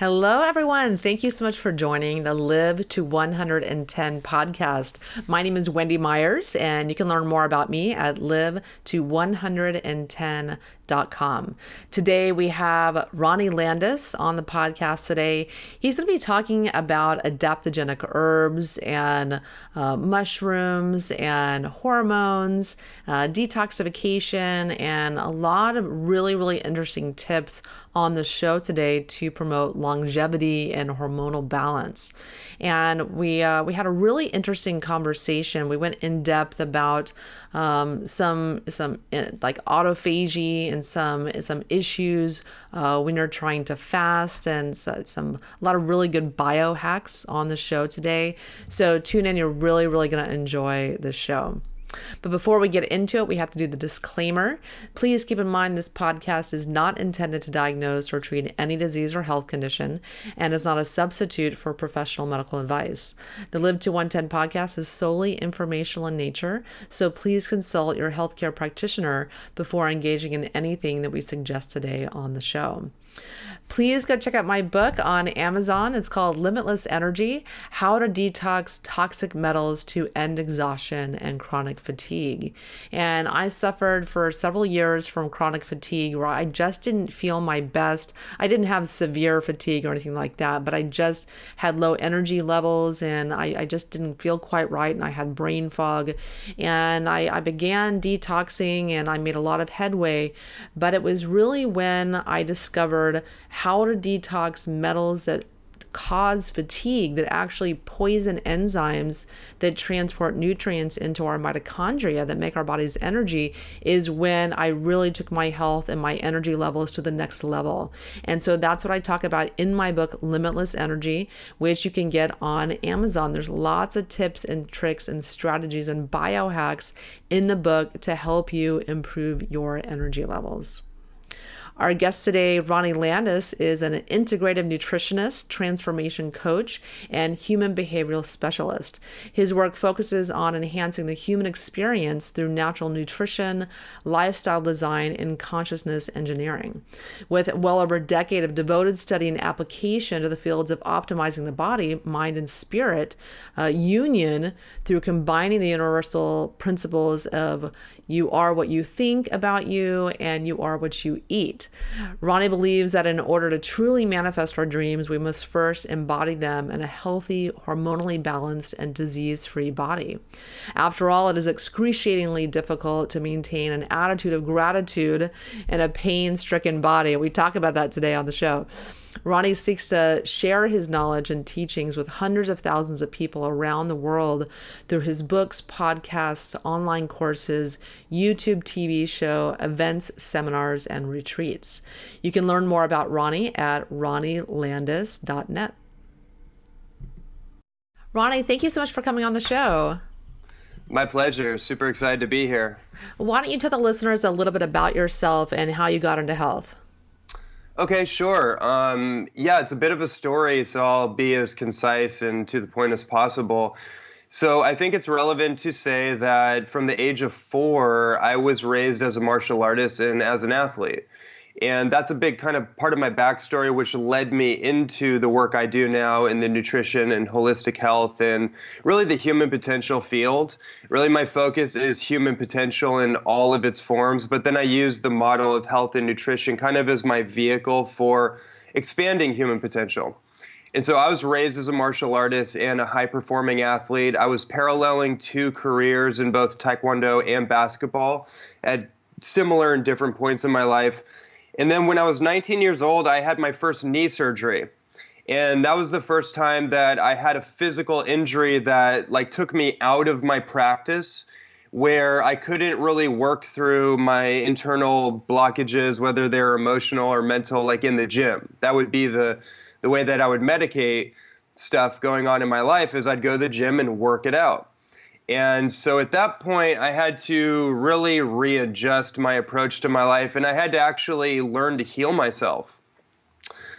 Hello, everyone. Thank you so much for joining the Live to 110 podcast. My name is Wendy Myers, and you can learn more about me at live to110.com. Today, we have Ronnie Landis on the podcast today. He's going to be talking about adaptogenic herbs and mushrooms and hormones, detoxification, and a lot of really interesting tips on the show today to promote longevity and hormonal balance. And we had a really interesting conversation. We went in depth about some like autophagy and some issues when you're trying to fast, and a lot of really good biohacks on the show today. So tune in. You're really going to enjoy this show. But before we get into it, we have to do the disclaimer. Please keep in mind this podcast is not intended to diagnose or treat any disease or health condition and is not a substitute for professional medical advice. The Live to 110 podcast is solely informational in nature, so please consult your healthcare practitioner before engaging in anything that we suggest today on the show. Please go check out my book on Amazon. It's called Limitless Energy: How to Detox Toxic Metals to End Exhaustion and Chronic Fatigue. And I suffered for several years from chronic fatigue where I just didn't feel my best. I didn't have severe fatigue or anything like that, but I just had low energy levels and I just didn't feel quite right, and I had brain fog. And I began detoxing and I made a lot of headway, but it was really when I discovered how to detox metals that cause fatigue, that actually poison enzymes that transport nutrients into our mitochondria that make our body's energy, is when I really took my health and my energy levels to the next level. And so that's what I talk about in my book, Limitless Energy, which you can get on Amazon. There's lots of tips and tricks and strategies and biohacks in the book to help you improve your energy levels. Our guest today, Ronnie Landis, is an integrative nutritionist, transformation coach, and human behavioral specialist. His work focuses on enhancing the human experience through natural nutrition, lifestyle design, and consciousness engineering. With well over a decade of devoted study and application to the fields of optimizing the body, mind, and spirit, union through combining the universal principles of you are what you think about you, and you are what you eat. Ronnie believes that in order to truly manifest our dreams, we must first embody them in a healthy, hormonally balanced, and disease-free body. After all, it is excruciatingly difficult to maintain an attitude of gratitude in a pain-stricken body. We talk about that today on the show. Ronnie seeks to share his knowledge and teachings with hundreds of thousands of people around the world through his books, podcasts, online courses, YouTube TV show, events, seminars, and retreats. You can learn more about Ronnie at ronnielandis.net. Ronnie, thank you so much for coming on the show. My pleasure. Super excited to be here. Why don't you tell the listeners a little bit about yourself and how you got into health? Okay, sure. Yeah, it's a bit of a story, so I'll be as concise and to the point as possible. So I think it's relevant to say that from the age of 4, I was raised as a martial artist and as an athlete. And that's a big kind of part of my backstory, which led me into the work I do now in the nutrition and holistic health and really the human potential field. Really, my focus is human potential in all of its forms, but then I use the model of health and nutrition kind of as my vehicle for expanding human potential. And so I was raised as a martial artist and a high-performing athlete. I was paralleling 2 careers in both Taekwondo and basketball at similar and different points in my life. And then when I was 19 years old, I had my first knee surgery. And that was the first time that I had a physical injury that took me out of my practice, where I couldn't really work through my internal blockages, whether they're emotional or mental, like in the gym. That would be the way that I would medicate stuff going on in my life, is I'd go to the gym and work it out. And so at that point, I had to really readjust my approach to my life, and I had to actually learn to heal myself.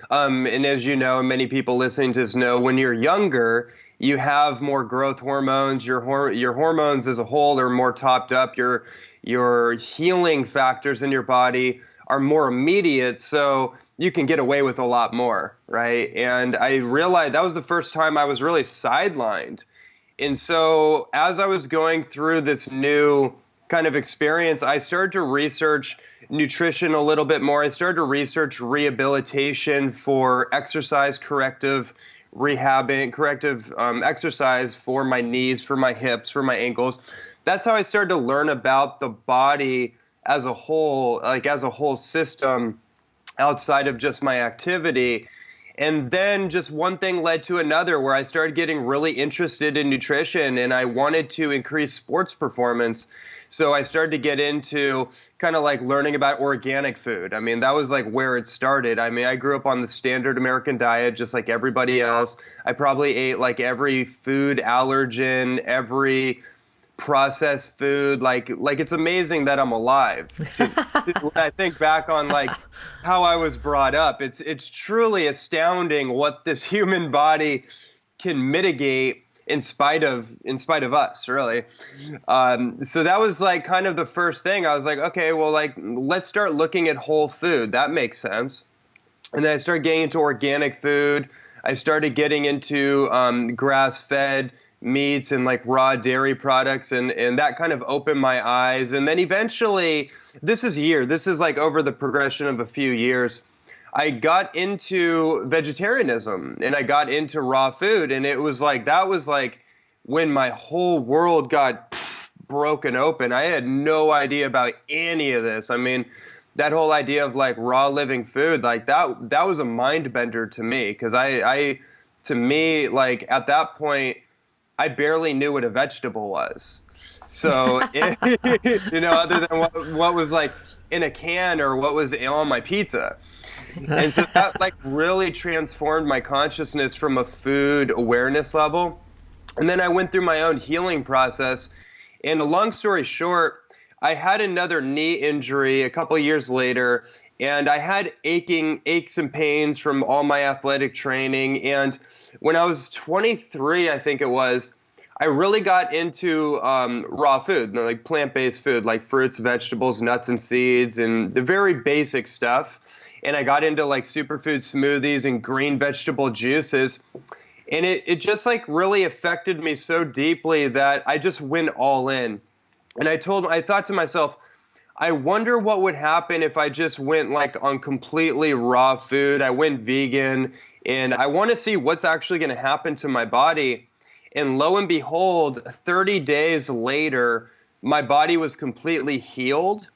And as you know, many people listening to this know, when you're younger, you have more growth hormones. Your hormones as a whole are more topped up. Your healing factors in your body are more immediate, so you can get away with a lot more, right? And I realized that was the first time I was really sidelined. And so as I was going through this new kind of experience, I started to research nutrition a little bit more. I started to research rehabilitation for exercise corrective exercise for my knees, for my hips, for my ankles. That's how I started to learn about the body as a whole, like as a whole system outside of just my activity. And then just one thing led to another where I started getting really interested in nutrition and I wanted to increase sports performance. So I started to get into kind of like learning about organic food. I mean, that was like where it started. I mean, I grew up on the standard American diet, just like everybody else. I probably ate like every food allergen, every processed food. Like it's amazing that I'm alive. When I think back on like how I was brought up, it's truly astounding what this human body can mitigate in spite of us, really. So that was like kind of the first thing. I was like, okay, well, like let's start looking at whole food. That makes sense. And then I started getting into organic food. I started getting into grass-fed meats and like raw dairy products, and that kind of opened my eyes. And then eventually, this is like over the progression of a few years, I got into vegetarianism and I got into raw food, and it was like that was like when my whole world got broken open. I had no idea about any of this. I mean, that whole idea of like raw living food, like that was a mind bender to me, because I to me, like at that point, I barely knew what a vegetable was. So, other than what was like in a can or what was on my pizza. And so that like really transformed my consciousness from a food awareness level. And then I went through my own healing process. And a long story short, I had another knee injury a couple years later, and I had aches and pains from all my athletic training. And when I was 23, I think it was, I really got into raw food, like plant-based food, like fruits, vegetables, nuts, and seeds, and the very basic stuff. And I got into like superfood smoothies and green vegetable juices. And it just like really affected me so deeply that I just went all in. And I thought to myself, I wonder what would happen if I just went like on completely raw food. I went vegan, and I want to see what's actually going to happen to my body. And lo and behold, 30 days later, my body was completely healed.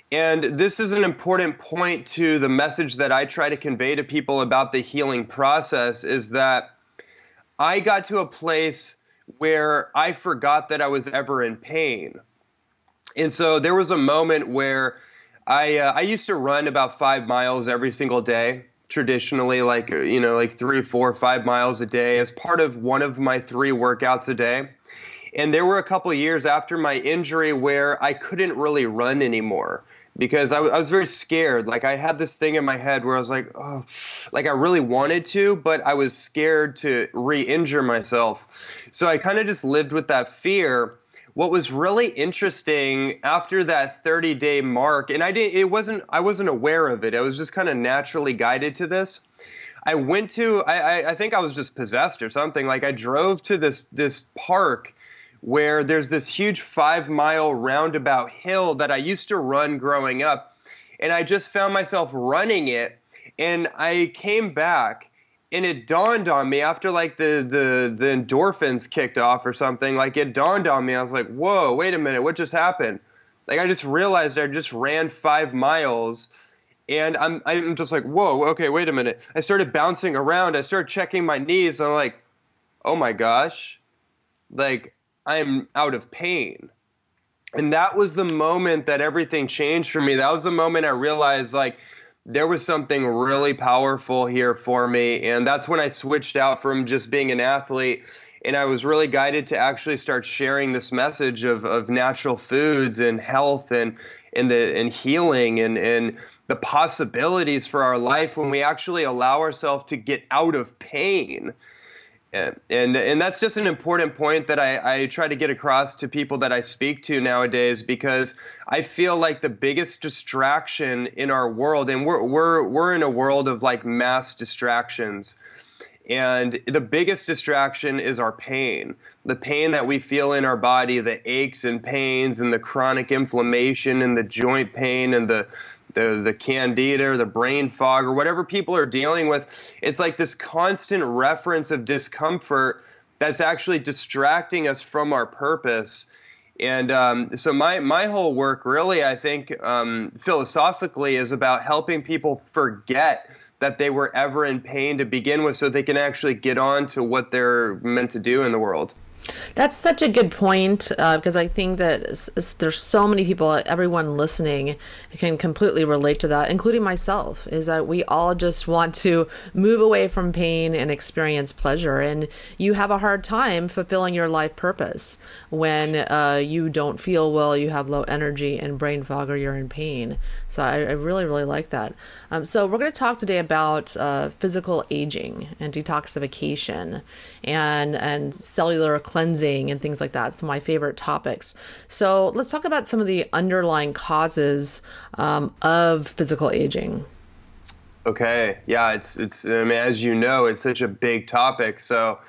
And this is an important point to the message that I try to convey to people about the healing process, is that I got to a place where I forgot that I was ever in pain. And so there was a moment where I used to run about 5 miles every single day, traditionally, like 3, 4, 5 miles a day as part of one of my 3 workouts a day. And there were a couple of years after my injury where I couldn't really run anymore because I was very scared. Like I had this thing in my head where I was like, oh, like I really wanted to, but I was scared to re-injure myself. So I kind of just lived with that fear. What was really interesting after that 30-day mark, and I wasn't aware of it. I was just kind of naturally guided to this. I think I was just possessed or something. Like I drove to this park where there's this huge 5-mile roundabout hill that I used to run growing up, and I just found myself running it, and I came back. And it dawned on me after like the endorphins kicked off or something, like it dawned on me. I was like, whoa, wait a minute, what just happened? Like I just realized I just ran 5 miles, and I'm just like, whoa, okay, wait a minute. I started bouncing around. I started checking my knees. I'm like, oh my gosh, like I'm out of pain. And that was the moment that everything changed for me. That was the moment I realized like there was something really powerful here for me. And that's when I switched out from just being an athlete. And I was really guided to actually start sharing this message of natural foods and health and healing and the possibilities for our life when we actually allow ourselves to get out of pain. And that's just an important point that I try to get across to people that I speak to nowadays, because I feel like the biggest distraction in our world, and we're in a world of like mass distractions, and the biggest distraction is our pain, the pain that we feel in our body, the aches and pains and the chronic inflammation and the joint pain and the candida or the brain fog or whatever people are dealing with. It's like this constant reference of discomfort that's actually distracting us from our purpose. And so my whole work really, I think, philosophically is about helping people forget that they were ever in pain to begin with, so they can actually get on to what they're meant to do in the world. That's such a good point, because I think that there's so many people, everyone listening can completely relate to that, including myself, is that we all just want to move away from pain and experience pleasure. And you have a hard time fulfilling your life purpose when you don't feel well, you have low energy and brain fog, or you're in pain. So I really, really like that. So we're going to talk today about physical aging and detoxification and cellular cleansing and things like that. Some of my favorite topics. So let's talk about some of the underlying causes of physical aging. Okay. Yeah, it's I mean, as you know, it's such a big topic. So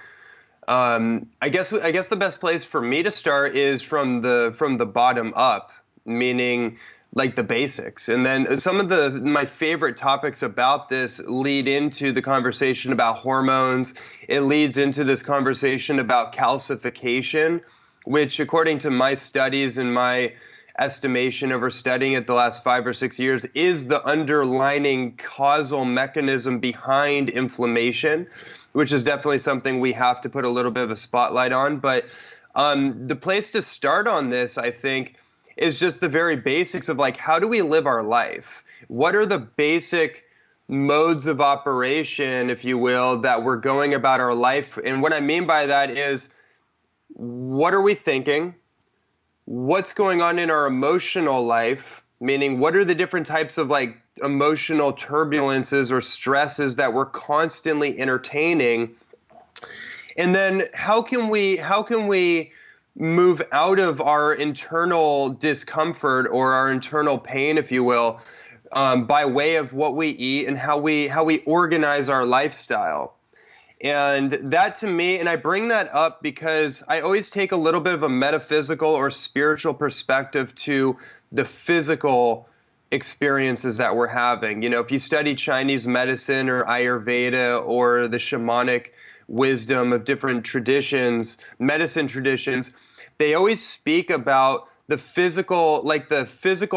I guess the best place for me to start is from the bottom up, meaning like the basics. And then some of my favorite topics about this lead into the conversation about hormones. It leads into this conversation about calcification, which according to my studies and my estimation over studying it the last 5 or 6 years is the underlying causal mechanism behind inflammation, which is definitely something we have to put a little bit of a spotlight on. But the place to start on this, I think, is just the very basics of like, how do we live our life? What are the basic modes of operation, if you will, that we're going about our life? And what I mean by that is, what are we thinking? What's going on in our emotional life? Meaning, what are the different types of like emotional turbulences or stresses that we're constantly entertaining? And then how can we move out of our internal discomfort or our internal pain, if you will, by way of what we eat and how we organize our lifestyle? And that to me, and I bring that up because I always take a little bit of a metaphysical or spiritual perspective to the physical experiences that we're having. You know, if you study Chinese medicine or Ayurveda or the shamanic wisdom of different traditions, medicine traditions, they always speak about the physical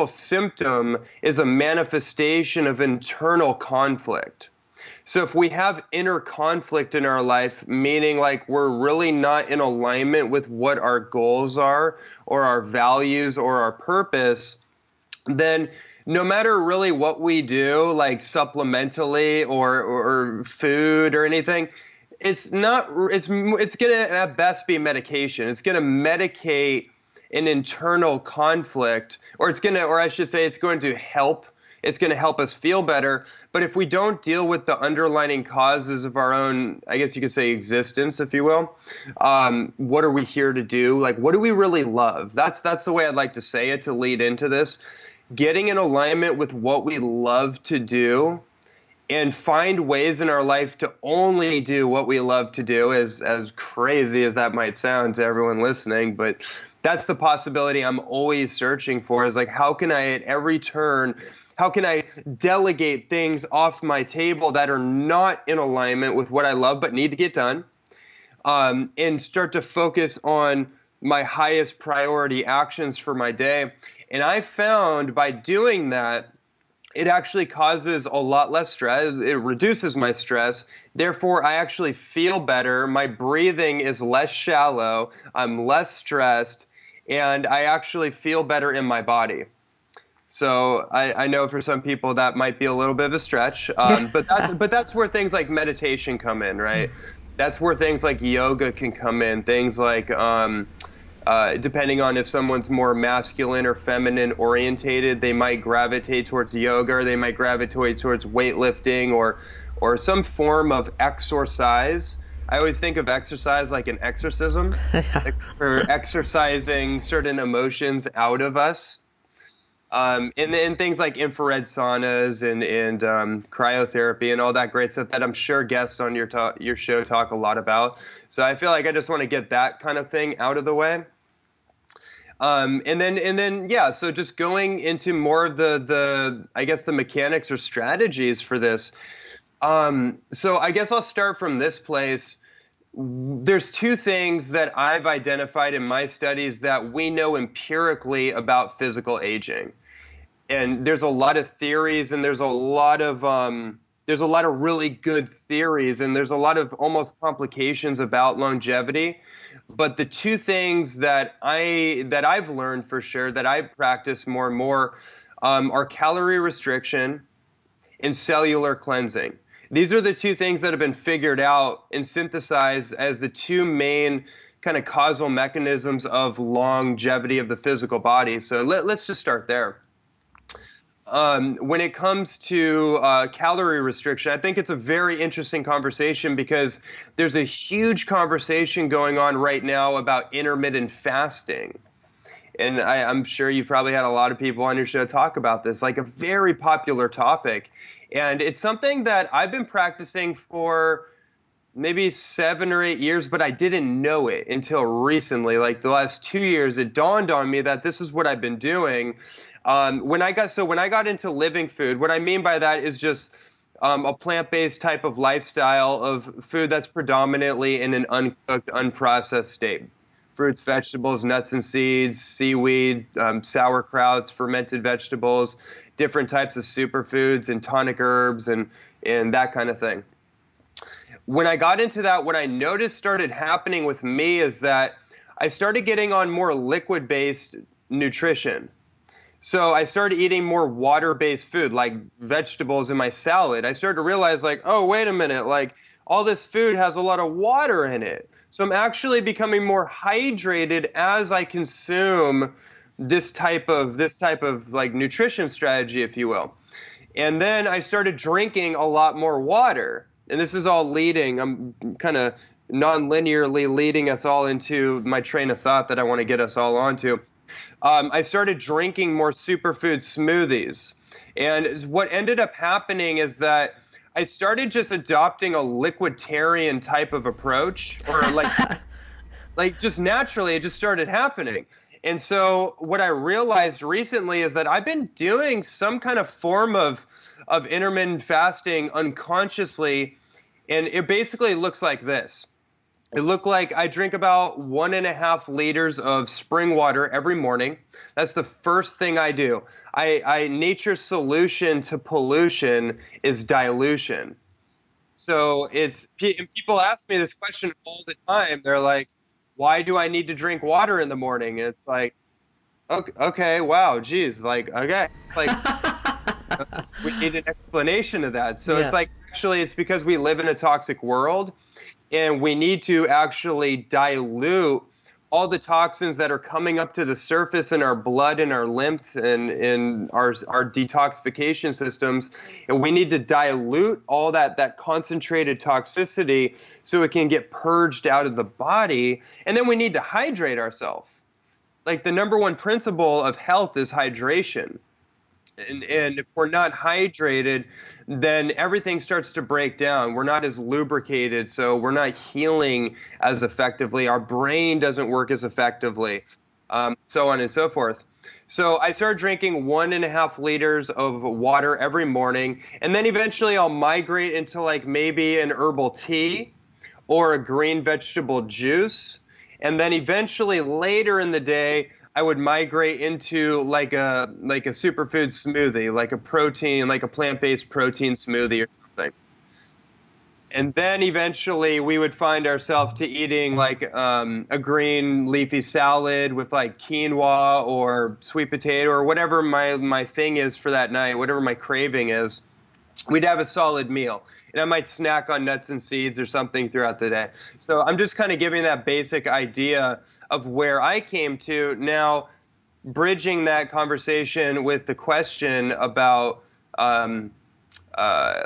symptom is a manifestation of internal conflict. So if we have inner conflict in our life, meaning like we're really not in alignment with what our goals are or our values or our purpose, then no matter really what we do, like supplementally or food or anything, it's gonna at best be medication. It's gonna medicate an internal conflict, or I should say it's going to help. It's going to help us feel better. But if we don't deal with the underlying causes of our own, I guess you could say, existence, if you will, what are we here to do? Like, what do we really love? That's the way I'd like to say it to lead into this. Getting in alignment with what we love to do and find ways in our life to only do what we love to do, as crazy as that might sound to everyone listening. But that's the possibility I'm always searching for, is like, how can I at every turn, how can I delegate things off my table that are not in alignment with what I love but need to get done, and start to focus on my highest priority actions for my day? And I found by doing that, it actually causes a lot less stress. It reduces my stress. Therefore, I actually feel better. My breathing is less shallow. I'm less stressed. And I actually feel better in my body. So I know for some people that might be a little bit of a stretch, but that's where things like meditation come in, right? That's where things like yoga can come in. Things like depending on if someone's more masculine or feminine orientated, they might gravitate towards yoga, or they might gravitate towards weightlifting or some form of exercise. I always think of exercise like an exorcism, like for exercising certain emotions out of us. And things like infrared saunas and cryotherapy and all that great stuff that I'm sure guests on your show talk a lot about. So I feel like I just want to get that kind of thing out of the way. And then yeah, so just going into more of the I guess the mechanics or strategies for this. So I guess I'll start from this place. There's two things that I've identified in my studies that we know empirically about physical aging. And there's a lot of theories, and there's a lot of really good theories, and there's a lot of almost complications about longevity. But the two things that I've learned for sure that I practice more and more are calorie restriction and cellular cleansing. These are the two things that have been figured out and synthesized as the two main kind of causal mechanisms of longevity of the physical body. So let's just start there. When it comes to calorie restriction, I think it's a very interesting conversation because there's a huge conversation going on right now about intermittent fasting. And I'm sure you probably had a lot of people on your show talk about this, like a very popular topic. And it's something that I've been practicing for maybe 7 or 8 years, but I didn't know it until recently. Like the last 2 years, it dawned on me that this is what I've been doing. When I got into living food, what I mean by that is just a plant-based type of lifestyle of food that's predominantly in an uncooked, unprocessed state. Fruits, vegetables, nuts and seeds, seaweed, sauerkrauts, fermented vegetables, different types of superfoods and tonic herbs and that kind of thing. When I got into that, what I noticed started happening with me is that I started getting on more liquid-based nutrition. So I started eating more water-based food, like vegetables in my salad. I started to realize, like, oh, wait a minute, like all this food has a lot of water in it. So I'm actually becoming more hydrated as I consume this type of like nutrition strategy, if you will. And then I started drinking a lot more water. And this is all I'm kind of non-linearly leading us all into my train of thought that I want to get us all onto. I started drinking more superfood smoothies. And what ended up happening is that I started just adopting a liquiditarian type of approach, or like just naturally, it just started happening. And so what I realized recently is that I've been doing some kind of form of intermittent fasting unconsciously, and it basically looks like this. It looked like I drink about 1.5 liters of spring water every morning. That's the first thing I do. Nature's solution to pollution is dilution. So and people ask me this question all the time. They're like, why do I need to drink water in the morning? And it's like, okay, wow, geez, like, okay. Like, we need an explanation of that. So It's like, actually, it's because we live in a toxic world. And we need to actually dilute all the toxins that are coming up to the surface in our blood and our lymph and in our detoxification systems. And we need to dilute all that concentrated toxicity so it can get purged out of the body. And then we need to hydrate ourselves. Like the number one principle of health is hydration. And if we're not hydrated, then everything starts to break down. We're not as lubricated, so we're not healing as effectively. Our brain doesn't work as effectively, so on and so forth. So I started drinking 1.5 liters of water every morning, and then eventually I'll migrate into like maybe an herbal tea or a green vegetable juice. And then eventually later in the day, I would migrate into like a superfood smoothie, like a plant-based protein smoothie or something. And then eventually we would find ourselves to eating like a green leafy salad with like quinoa or sweet potato or whatever my thing is for that night, whatever my craving is. We'd have a solid meal. And I might snack on nuts and seeds or something throughout the day. So I'm just kind of giving that basic idea of where I came to. Now, bridging that conversation with the question about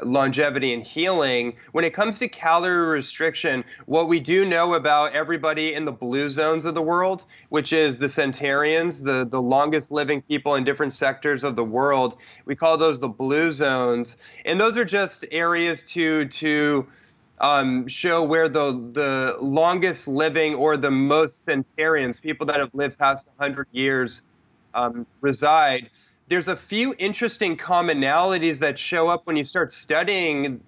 longevity and healing. When it comes to calorie restriction, what we do know about everybody in the blue zones of the world, which is the centenarians, the longest living people in different sectors of the world, we call those the blue zones. And those are just areas to show where the longest living or the most centenarians, people that have lived past 100 years, reside. There's a few interesting commonalities that show up when you start studying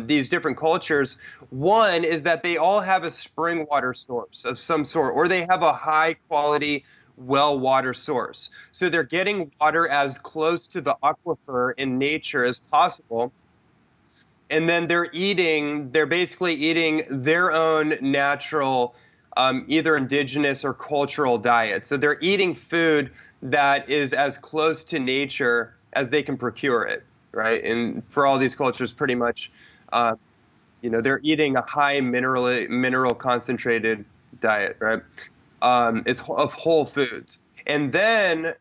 these different cultures. One is that they all have a spring water source of some sort, or they have a high quality well water source. So they're getting water as close to the aquifer in nature as possible. And then they're basically eating their own natural, either indigenous or cultural diet. So they're eating food that is as close to nature as they can procure it, right? And for all these cultures, pretty much, they're eating a high mineral concentrated diet, right? It's of whole foods. And then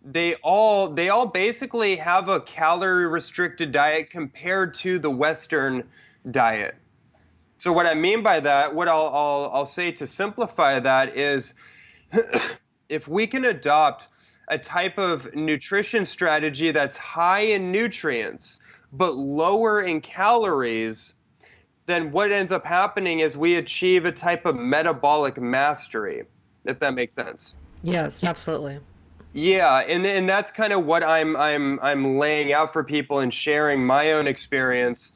they all basically have a calorie restricted diet compared to the Western diet. So what I mean by that, what I'll say to simplify that is, if we can adopt a type of nutrition strategy that's high in nutrients but lower in calories, then what ends up happening is we achieve a type of metabolic mastery, if that makes sense. Yes, absolutely. Yeah, and that's kind of what I'm laying out for people and sharing my own experience,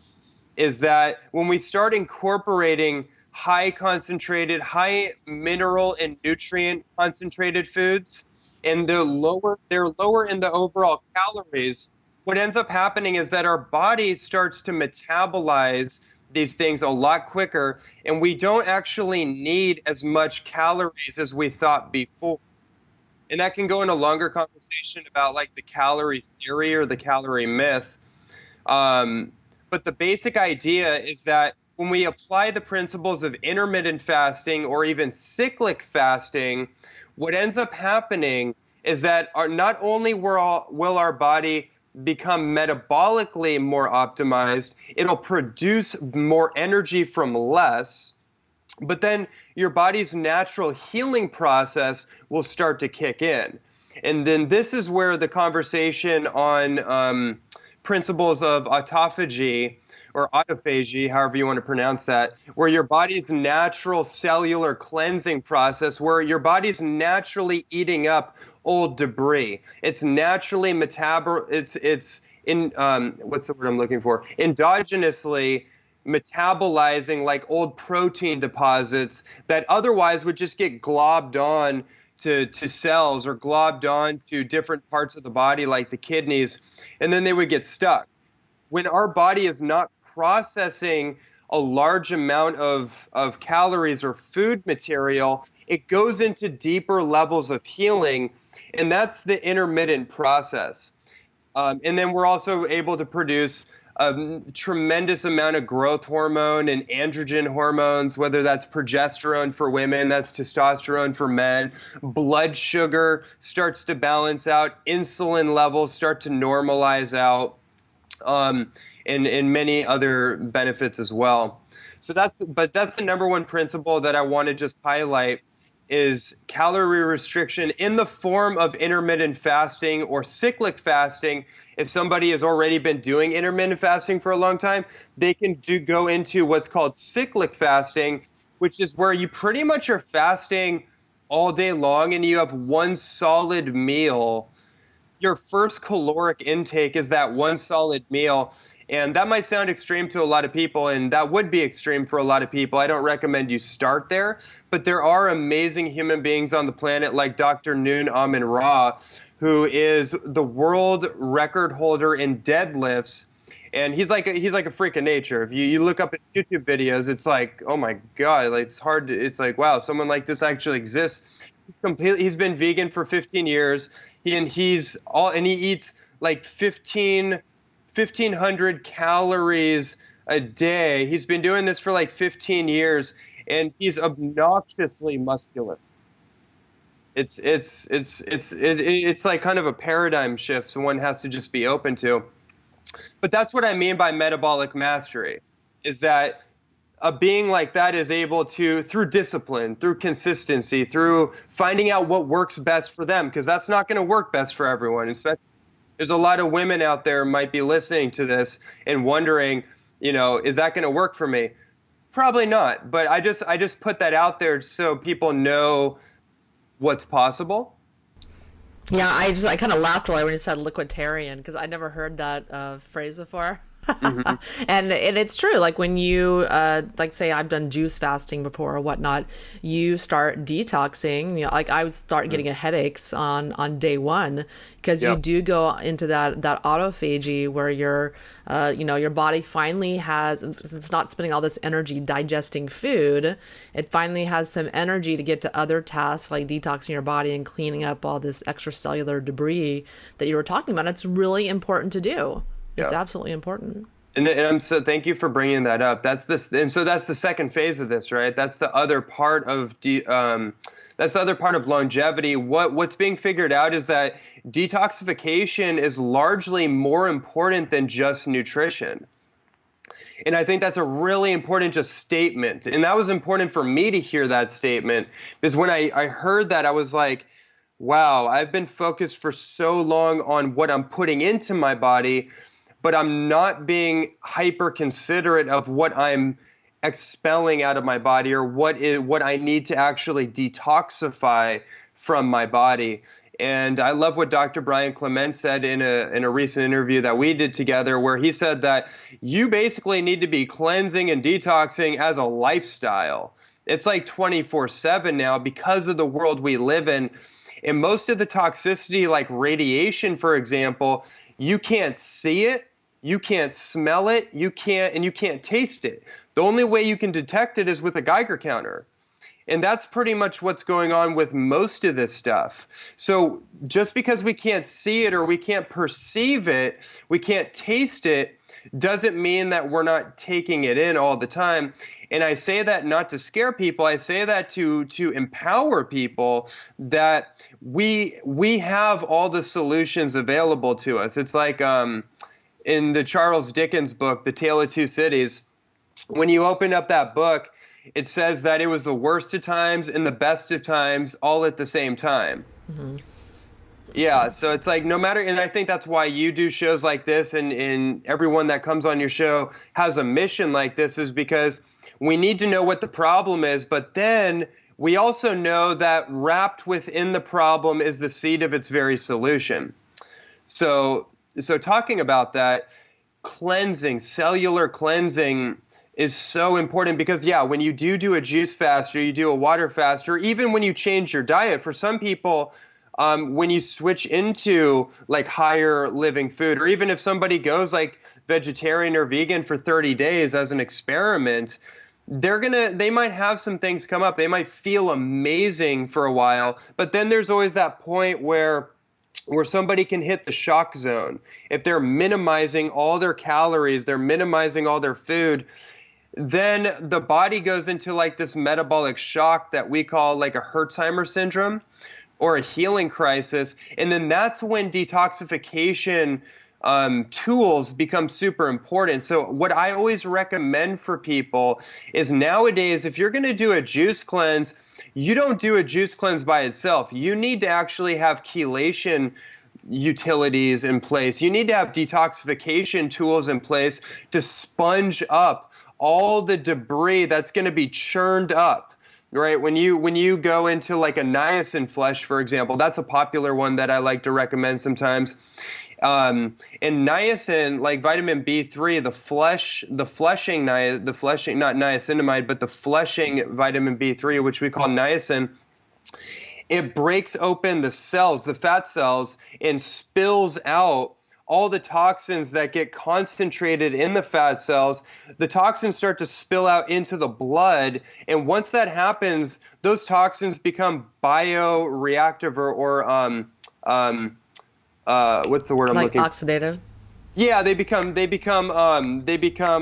is that when we start incorporating high concentrated, high mineral and nutrient concentrated foods, and they're lower in the overall calories, what ends up happening is that our body starts to metabolize these things a lot quicker, and we don't actually need as much calories as we thought before. And that can go in a longer conversation about like the calorie theory or the calorie myth. But the basic idea is that when we apply the principles of intermittent fasting or even cyclic fasting, what ends up happening is that not only will our body become metabolically more optimized, it'll produce more energy from less, but then your body's natural healing process will start to kick in. And then this is where the conversation on principles of autophagy or autophagy, however you want to pronounce that, where your body's natural cellular cleansing process, where your body's naturally eating up old debris. It's naturally it's in what's the word I'm looking for? Endogenously metabolizing like old protein deposits that otherwise would just get globbed on to cells or globbed on to different parts of the body like the kidneys, and then they would get stuck. When our body is not processing a large amount of calories or food material, it goes into deeper levels of healing, and that's the intermittent process. And then we're also able to produce a tremendous amount of growth hormone and androgen hormones, whether that's progesterone for women, that's testosterone for men. Blood sugar starts to balance out. Insulin levels start to normalize out, and many other benefits as well. So that's the number one principle that I want to just highlight, is calorie restriction in the form of intermittent fasting or cyclic fasting. If somebody has already been doing intermittent fasting for a long time, they can go into what's called cyclic fasting, which is where you pretty much are fasting all day long and you have one solid meal. Your first caloric intake is that one solid meal. And that might sound extreme to a lot of people, and that would be extreme for a lot of people. I don't recommend you start there, but there are amazing human beings on the planet like Dr. Noon Amin-Ra, who is the world record holder in deadlifts. And he's like a freak of nature. If you look up his YouTube videos, it's like, oh my God, like it's like, wow, someone like this actually exists. He's been vegan for 15 years. He eats like 1,500 calories a day. He's been doing this for like 15 years, and he's obnoxiously muscular. It's like kind of a paradigm shift, so one has to just be open to. But that's what I mean by metabolic mastery, is that a being like that is able to, through discipline, through consistency, through finding out what works best for them, because that's not going to work best for everyone. Especially, there's a lot of women out there might be listening to this and wondering, is that going to work for me? Probably not. But I just put that out there so people know what's possible. Yeah, I kind of laughed when you said liquiditarian, because I never heard that phrase before. Mm-hmm. And it's true. Like when you, like say I've done juice fasting before or whatnot, you start detoxing, like I would start getting headaches on day one, because you Yep. do go into that autophagy where your body finally it's not spending all this energy digesting food. It finally has some energy to get to other tasks like detoxing your body and cleaning up all this extracellular debris that you were talking about. It's really important to do. It's Yeah. absolutely important. And I'm so thank you for bringing that up. That's this, and so that's the second phase of this, right? That's the other part of that's the other part of longevity. What's being figured out is that detoxification is largely more important than just nutrition. And I think that's a really important just statement. And that was important for me to hear that statement, because when I heard that, I was like, wow, I've been focused for so long on what I'm putting into my body, but I'm not being hyper considerate of what I'm expelling out of my body, or what I need to actually detoxify from my body. And I love what Dr. Brian Clement said in a recent interview that we did together, where he said that you basically need to be cleansing and detoxing as a lifestyle. It's like 24/7 now because of the world we live in. And most of the toxicity, like radiation, for example, you can't see it, you can't smell it, you can't taste it. The only way you can detect it is with a Geiger counter. And that's pretty much what's going on with most of this stuff. So just because we can't see it or we can't perceive it, we can't taste it, doesn't mean that we're not taking it in all the time. And I say that not to scare people. I say that to empower people that we have all the solutions available to us. It's like in the Charles Dickens book, The Tale of Two Cities, when you open up that book, it says that it was the worst of times and the best of times all at the same time. Mm-hmm. Yeah, so it's like no matter, and I think that's why you do shows like this, and everyone that comes on your show has a mission like this, is because we need to know what the problem is, but then we also know that wrapped within the problem is the seed of its very solution. So talking about that, cleansing, cellular cleansing is so important, because when you do a juice fast, or you do a water fast, or even when you change your diet, for some people, when you switch into like higher living food, or even if somebody goes like vegetarian or vegan for 30 days as an experiment, they might have some things come up. They might feel amazing for a while, but then there's always that point where somebody can hit the shock zone. If they're minimizing all their calories, they're minimizing all their food, then the body goes into like this metabolic shock that we call like a Herxheimer syndrome or a healing crisis. And then that's when detoxification tools become super important. So what I always recommend for people is, nowadays, if you're going to do a juice cleanse, you don't do a juice cleanse by itself. You need to actually have chelation utilities in place. You need to have detoxification tools in place to sponge up all the debris that's going to be churned up, right? When you go into like a niacin flush, for example, that's a popular one that I like to recommend sometimes. And niacin, like vitamin B3, not niacinamide, but the flushing vitamin B3, which we call niacin, it breaks open the cells, the fat cells, and spills out all the toxins that get concentrated in the fat cells. The toxins start to spill out into the blood. And once that happens, those toxins become bioreactive or what's the word I'm looking for? Oxidative. Yeah, they become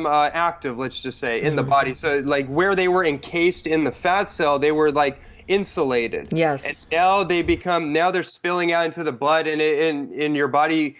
active, let's just say, in the body. So like where they were encased in the fat cell, they were like insulated. Yes. And now they're spilling out into the blood, and your body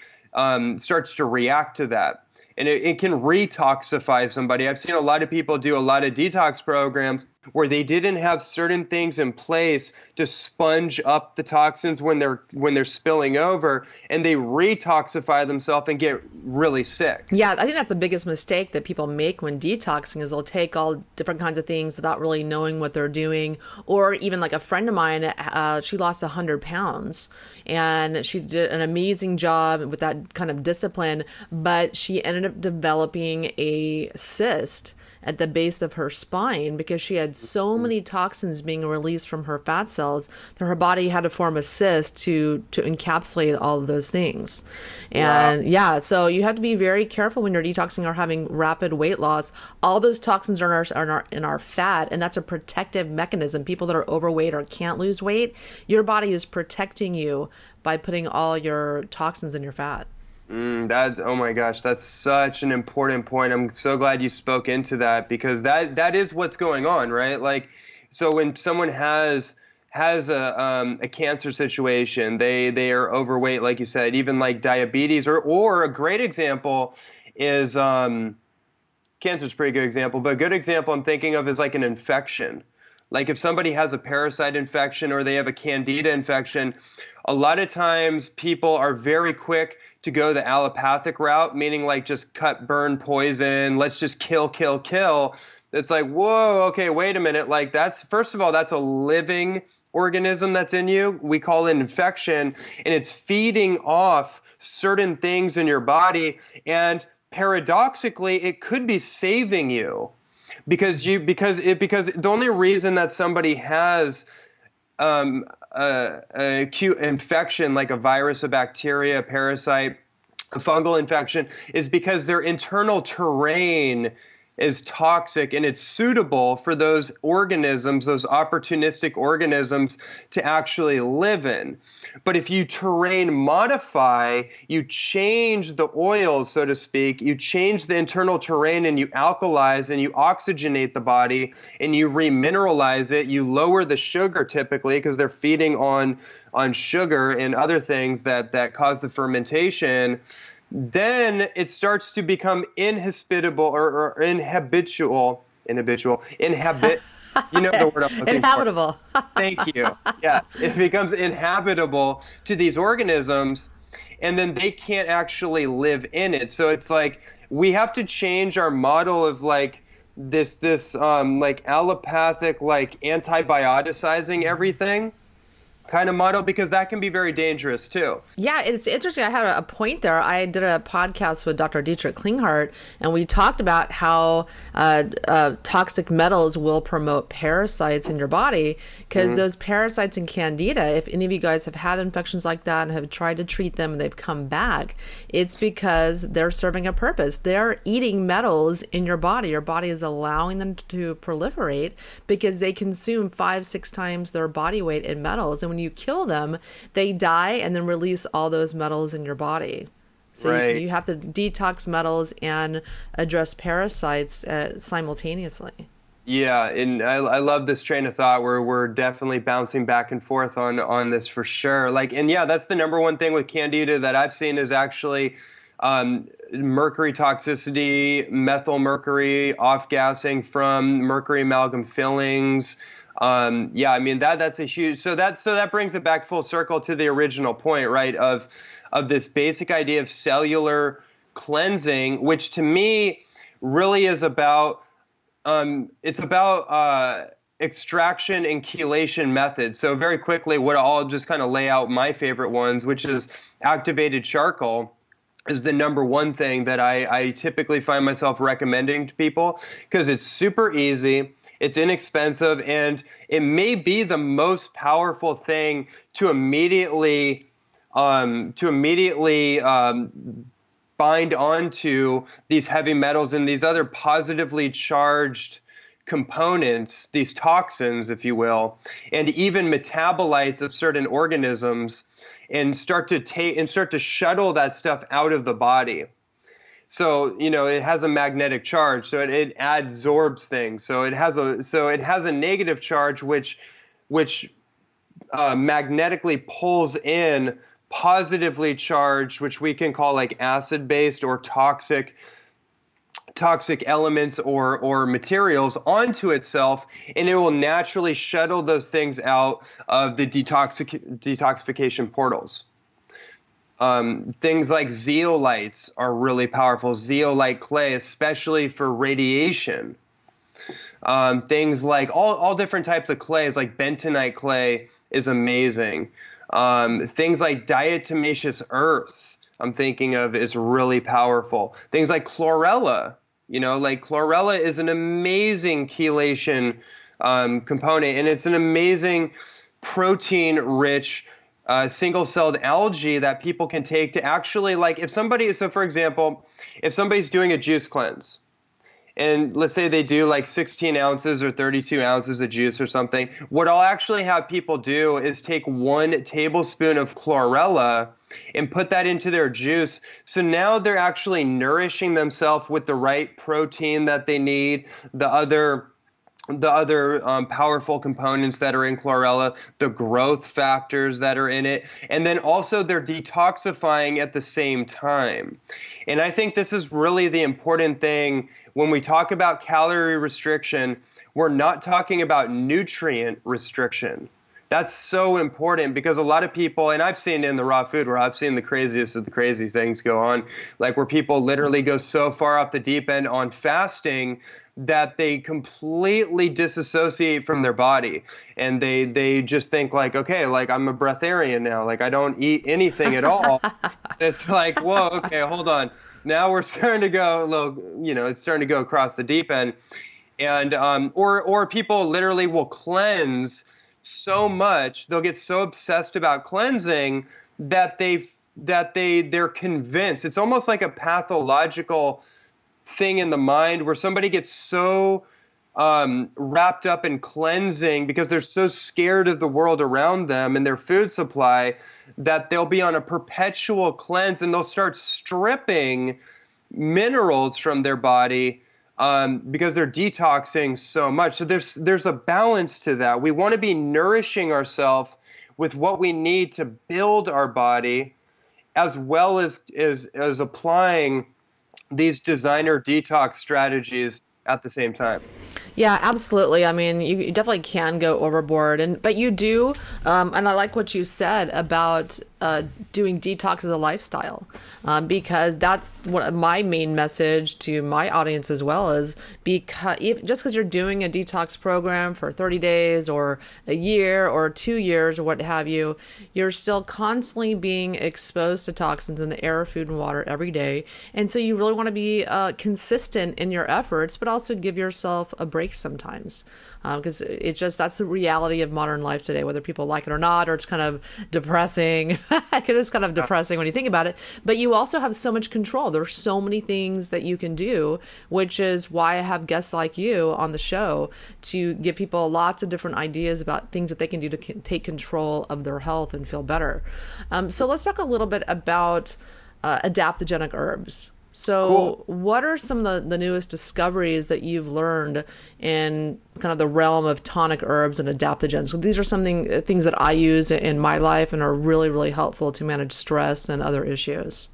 starts to react to that. and it can retoxify somebody. I've seen a lot of people do a lot of detox programs where they didn't have certain things in place to sponge up the toxins when they're spilling over, and they retoxify themselves and get really sick. Yeah, I think that's the biggest mistake that people make when detoxing is they'll take all different kinds of things without really knowing what they're doing. Or even like a friend of mine, she lost 100 pounds and she did an amazing job with that kind of discipline, but she ended up developing a cyst at the base of her spine because she had so many toxins being released from her fat cells that her body had to form a cyst to encapsulate all of those things. And yeah, so you have to be very careful when you're detoxing or having rapid weight loss. All those toxins are in our fat, and that's a protective mechanism. People that are overweight or can't lose weight, your body is protecting you by putting all your toxins in your fat. Oh my gosh, that's such an important point. I'm so glad you spoke into that, because that is what's going on, right? Like, so when someone has a cancer situation, they are overweight, like you said, even like diabetes, or a great example is cancer's a pretty good example, but a good example I'm thinking of is like an infection. Like if somebody has a parasite infection or they have a candida infection, a lot of times people are very quick to go the allopathic route, meaning like just cut, burn, poison, let's just kill. It's like, whoa, okay, wait a minute. Like that's, first of all, that's a living organism that's in you. We call it infection, and it's feeding off certain things in your body. And paradoxically, it could be saving you because the only reason that somebody has a acute infection like a virus, a bacteria, a parasite, a fungal infection is because their internal terrain is toxic and it's suitable for those organisms, those opportunistic organisms to actually live in. But if you terrain modify, you change the oils, so to speak, you change the internal terrain and you alkalize and you oxygenate the body and you remineralize it, you lower the sugar typically because they're feeding on sugar and other things that cause the fermentation. Then it starts to become inhospitable or inhabitual. You know the word I'm looking Inhabitable. for. Thank you. Yes, it becomes inhabitable to these organisms, and then they can't actually live in it. So it's like we have to change our model of like this like allopathic, like antibioticizing everything kind of model, because that can be very dangerous too. Yeah, it's interesting. I had a point there. I did a podcast with Dr. Dietrich Klinghardt, and we talked about how toxic metals will promote parasites in your body, because those parasites in candida, if any of you guys have had infections like that and have tried to treat them and they've come back, it's because they're serving a purpose. They're eating metals in your body. Your body is allowing them to proliferate because they consume 5-6 times their body weight in metals. And when you kill them, they die and then release all those metals in your body. So right. you have to detox metals and address parasites simultaneously. Yeah, and I love this train of thought where we're definitely bouncing back and forth on this for sure. Like, and yeah, that's the number one thing with candida that I've seen is actually mercury toxicity, methyl mercury, off-gassing from mercury amalgam fillings. Yeah, I mean that's a huge. So that brings it back full circle to the original point, right? Of this basic idea of cellular cleansing, which to me really is about it's about extraction and chelation methods. So very quickly, what I'll just kind of lay out my favorite ones, which is activated charcoal, is the number one thing that I typically find myself recommending to people because it's super easy. It's inexpensive, and it may be the most powerful thing to immediately bind onto these heavy metals and these other positively charged components, these toxins, if you will, and even metabolites of certain organisms, and start to shuttle that stuff out of the body. So, it has a magnetic charge, so it adsorbs things. So it has a negative charge which magnetically pulls in positively charged, which we can call like acid-based or toxic toxic elements or materials onto itself, and it will naturally shuttle those things out of the detoxification portals. Things like zeolites are really powerful. Zeolite clay, especially for radiation. Things like all different types of clays, like bentonite clay is amazing. Things like diatomaceous earth, I'm thinking of, is really powerful. Things like chlorella, like chlorella is an amazing chelation component, and it's an amazing protein-rich single-celled algae that people can take to actually, like, so for example, if somebody's doing a juice cleanse, and let's say they do like 16 ounces or 32 ounces of juice or something, what I'll actually have people do is take 1 tablespoon of chlorella and put that into their juice. So now they're actually nourishing themselves with the right protein that they need, the other powerful components that are in chlorella, the growth factors that are in it, and then also they're detoxifying at the same time. And I think this is really the important thing when we talk about calorie restriction. We're not talking about nutrient restriction. That's so important, because a lot of people, and I've seen in the raw food where I've seen the craziest of the crazy things go on, like where people literally go so far off the deep end on fasting that they completely disassociate from their body, and they just think like, okay, like I'm a breatharian now, like I don't eat anything at all. It's like, whoa, okay, hold on. Now we're starting to go a little, it's starting to go across the deep end. And or people literally will cleanse so much, they'll get so obsessed about cleansing that they're convinced. It's almost like a pathological thing in the mind where somebody gets so wrapped up in cleansing because they're so scared of the world around them and their food supply that they'll be on a perpetual cleanse, and they'll start stripping minerals from their body because they're detoxing so much. So there's a balance to that. We want to be nourishing ourselves with what we need to build our body, as well as applying these designer detox strategies at the same time. Yeah, absolutely. I mean, you definitely can go overboard, but you do. And I like what you said about doing detox as a lifestyle, because that's what my main message to my audience as well is, because just because you're doing a detox program for 30 days or a year or 2 years or what have you, you're still constantly being exposed to toxins in the air, food, and water every day. And so you really want to be consistent in your efforts, but also give yourself a break sometimes, because that's the reality of modern life today, whether people like it or not, or it's kind of depressing. It is kind of depressing when you think about it, but you also have so much control. There's so many things that you can do, which is why I have guests like you on the show to give people lots of different ideas about things that they can do to take control of their health and feel better. So let's talk a little bit about adaptogenic herbs. So Cool. What are some of the newest discoveries that you've learned in kind of the realm of tonic herbs and adaptogens? So these are things that I use in my life and are really, really helpful to manage stress and other issues.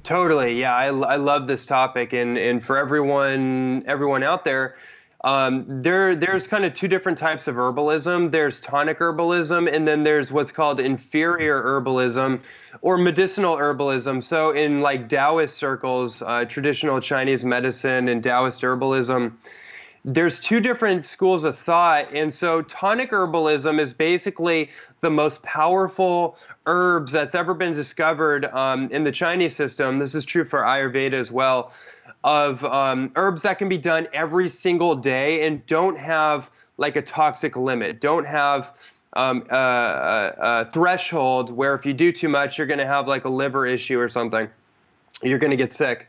Totally. Yeah, I love this topic. And for everyone out there, there's kind of 2 different types of herbalism. There's tonic herbalism, and then there's what's called inferior herbalism or medicinal herbalism. So in like Taoist circles, traditional Chinese medicine and Taoist herbalism, there's 2 different schools of thought. And so tonic herbalism is basically the most powerful herbs that's ever been discovered in the Chinese system. This is true for Ayurveda as well, of herbs that can be done every single day and don't have like a toxic limit, don't have a threshold where if you do too much, you're going to have like a liver issue or something. You're going to get sick.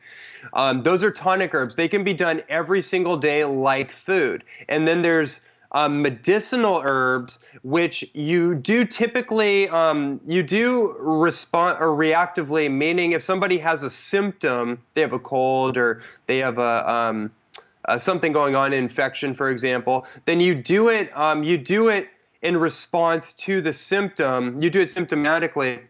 Those are tonic herbs. They can be done every single day like food. And then there's medicinal herbs, which you do typically, you do respond or reactively, meaning if somebody has a symptom, they have a cold or they have something going on, an infection, for example, then you do it in response to the symptom. You do it symptomatically.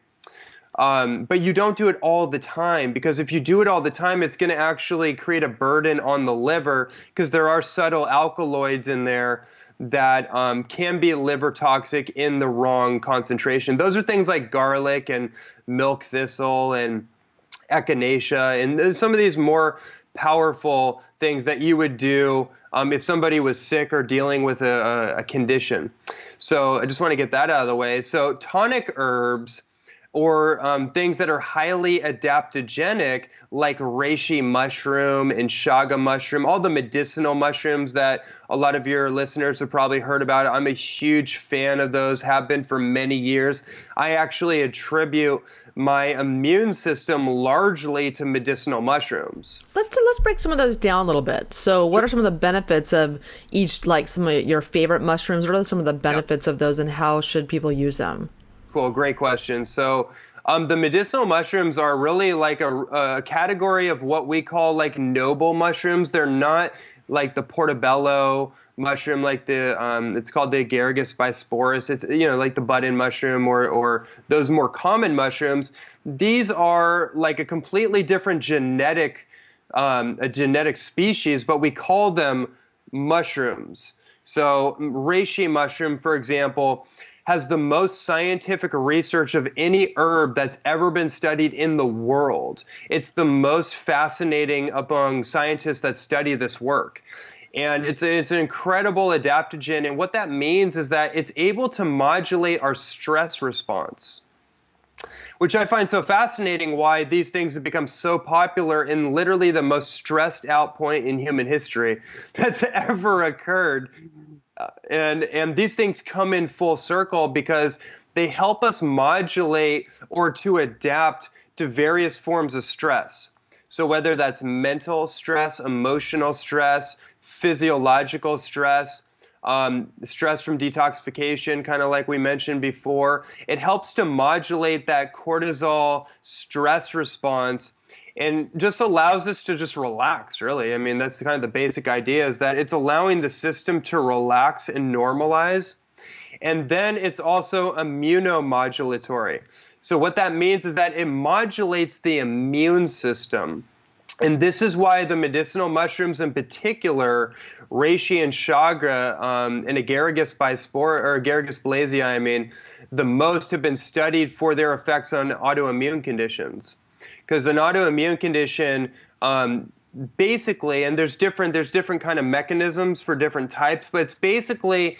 But you don't do it all the time, because if you do it all the time, it's going to actually create a burden on the liver, because there are subtle alkaloids in there that can be liver toxic in the wrong concentration. Those are things like garlic and milk thistle and echinacea and some of these more powerful things that you would do if somebody was sick or dealing with a condition. So I just want to get that out of the way. So tonic herbs, or things that are highly adaptogenic, like reishi mushroom and chaga mushroom, all the medicinal mushrooms that a lot of your listeners have probably heard about. I'm a huge fan of those, have been for many years. I actually attribute my immune system largely to medicinal mushrooms. Let's break some of those down a little bit. So what are some of the benefits of each, like some of your favorite mushrooms? What are some of the benefits of those, and how should people use them? Cool, great question. So the medicinal mushrooms are really like a category of what we call like noble mushrooms. They're not like the portobello mushroom, like the it's called the agaricus bisporus. It's, you know, like the button mushroom, or those more common mushrooms. These are like a completely different genetic species, but we call them mushrooms. So reishi mushroom, for example, has the most scientific research of any herb that's ever been studied in the world. It's the most fascinating among scientists that study this work. And it's an incredible adaptogen. And what that means is that it's able to modulate our stress response, which I find so fascinating, why these things have become so popular in literally the most stressed out point in human history that's ever occurred. And these things come in full circle because they help us modulate or to adapt to various forms of stress. So whether that's mental stress, emotional stress, physiological stress, stress from detoxification, kind of like we mentioned before, it helps to modulate that cortisol stress response and just allows us to just relax, really. I mean, that's kind of the basic idea, is that it's allowing the system to relax and normalize. And then it's also immunomodulatory. So what that means is that it modulates the immune system. And this is why the medicinal mushrooms in particular, reishi and chaga, and agaricus bisporus, or agaricus blazei, the most have been studied for their effects on autoimmune conditions. Because an autoimmune condition, basically, and there's different kind of mechanisms for different types, but it's basically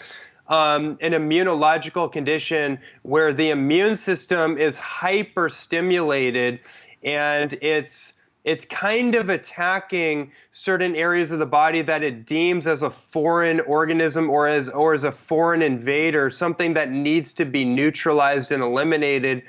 an immunological condition where the immune system is hyperstimulated, and it's kind of attacking certain areas of the body that it deems as a foreign organism, or as a foreign invader, something that needs to be neutralized and eliminated.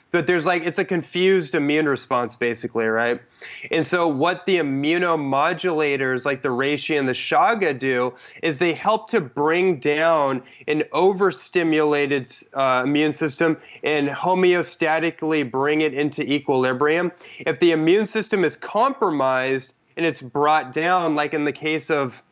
But it's a confused immune response, basically, right? And so what the immunomodulators like the reishi and the chaga do is they help to bring down an overstimulated immune system and homeostatically bring it into equilibrium. If the immune system is compromised and it's brought down, like in the case of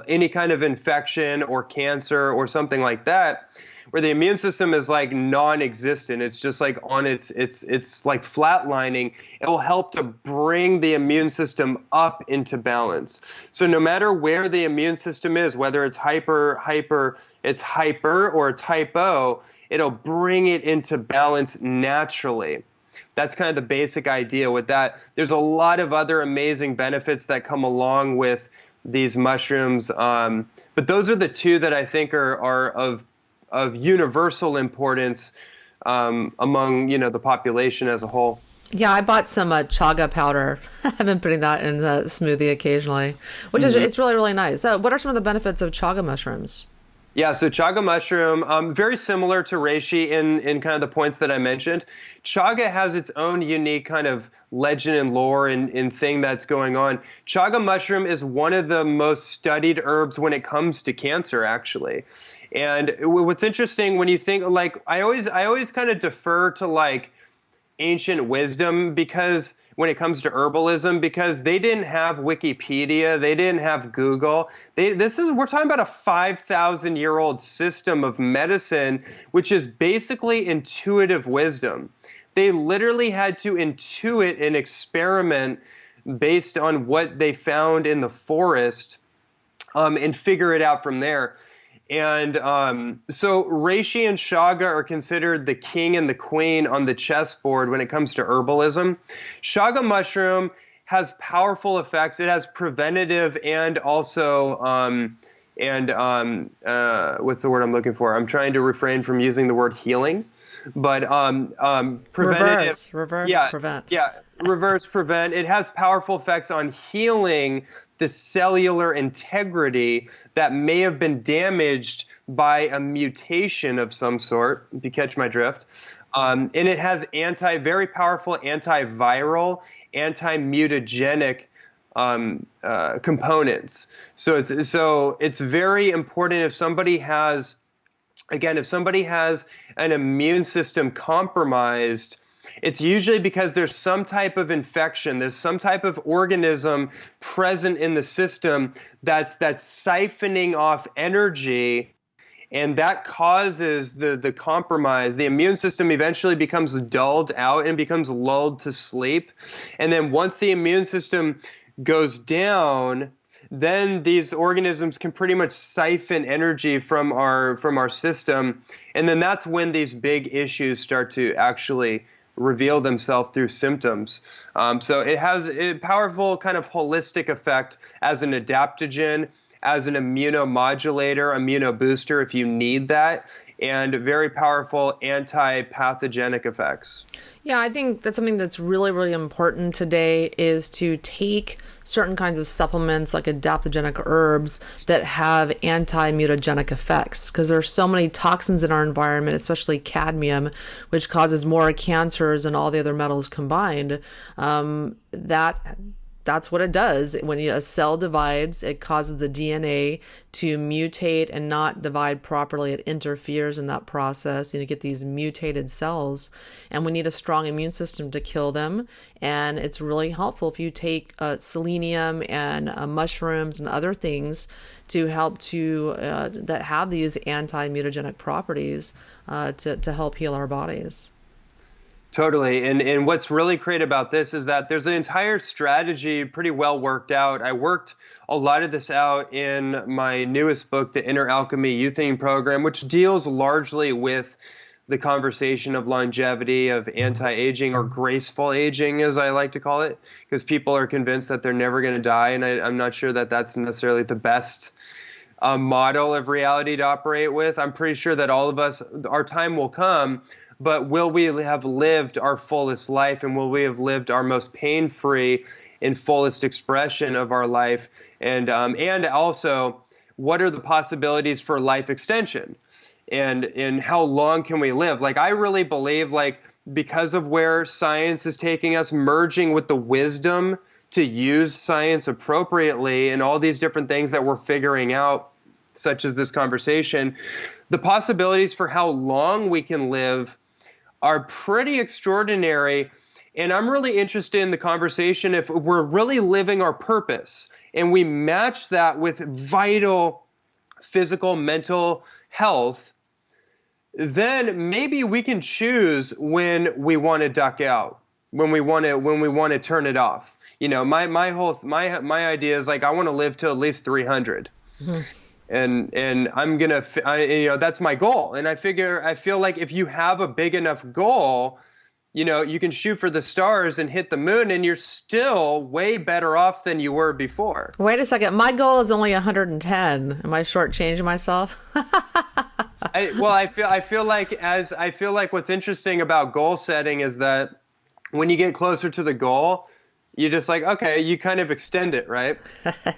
any kind of infection or cancer or something like that, where the immune system is like non-existent, it's just like on it's like flatlining, it will help to bring the immune system up into balance. So no matter where the immune system is, whether it's hyper or it's hypo, it'll bring it into balance naturally. That's kind of the basic idea with that. There's a lot of other amazing benefits that come along with these mushrooms, but those are the two that I think are of universal importance among the population as a whole. Yeah, I bought some chaga powder. I've been putting that in the smoothie occasionally, which is it's really, really nice. What are some of the benefits of chaga mushrooms? Yeah, so chaga mushroom, very similar to reishi in kind of the points that I mentioned. Chaga has its own unique kind of legend and lore and thing that's going on. Chaga mushroom is one of the most studied herbs when it comes to cancer, actually. And what's interesting when you think, like, I always kind of defer to like ancient wisdom, because when it comes to herbalism, because they didn't have Wikipedia, they didn't have Google. We're talking about a 5,000-year-old system of medicine, which is basically intuitive wisdom. They literally had to intuit an experiment based on what they found in the forest, and figure it out from there. And so reishi and chaga are considered the king and the queen on the chessboard when it comes to herbalism. Chaga mushroom has powerful effects. It has preventative and also what's the word I'm looking for? I'm trying to refrain from using the word healing, but preventative. Reverse, prevent. Yeah, reverse prevent. It has powerful effects on healing the cellular integrity that may have been damaged by a mutation of some sort, if you catch my drift. And it has very powerful antiviral, anti-mutagenic components. So it's very important if somebody has an immune system compromised. It's usually because there's some type of infection, there's some type of organism present in the system that's siphoning off energy, and that causes the compromise. The immune system eventually becomes dulled out and becomes lulled to sleep. And then once the immune system goes down, then these organisms can pretty much siphon energy from our system. And then that's when these big issues start to actually reveal themselves through symptoms. So it has a powerful kind of holistic effect as an adaptogen, as an immunomodulator, immunobooster if you need that, and very powerful anti-pathogenic effects. Yeah, I think that's something that's really, really important today is to take certain kinds of supplements like adaptogenic herbs that have anti-mutagenic effects, because there's so many toxins in our environment, especially cadmium, which causes more cancers and all the other metals combined. That's what it does. When a cell divides, it causes the DNA to mutate and not divide properly. It interferes in that process. You get these mutated cells, and we need a strong immune system to kill them. And it's really helpful if you take selenium and mushrooms and other things to help that have these anti-mutagenic properties to help heal our bodies. Totally. And what's really great about this is that there's an entire strategy pretty well worked out. I worked a lot of this out in my newest book, The Inner Alchemy Youth Eating Program, which deals largely with the conversation of longevity, of anti-aging, or graceful aging, as I like to call it, because people are convinced that they're never going to die. And I'm not sure that that's necessarily the best model of reality to operate with. I'm pretty sure that all of us, our time will come. But will we have lived our fullest life, and will we have lived our most pain-free and fullest expression of our life? And also, what are the possibilities for life extension? And how long can we live? Like, I really believe, like, because of where science is taking us, merging with the wisdom to use science appropriately and all these different things that we're figuring out, such as this conversation, the possibilities for how long we can live are pretty extraordinary. And I'm really interested in the conversation if we're really living our purpose and we match that with vital physical, mental health, then maybe we can choose when we want to duck out, when we want to turn it off. My idea is like I want to live to at least 300. Mm-hmm. And I'm going to, that's my goal. And I feel like if you have a big enough goal, you can shoot for the stars and hit the moon, and you're still way better off than you were before. Wait a second. My goal is only 110. Am I shortchanging myself? I feel like what's interesting about goal setting is that when you get closer to the goal, you're just like, okay, you kind of extend it, right? Yeah.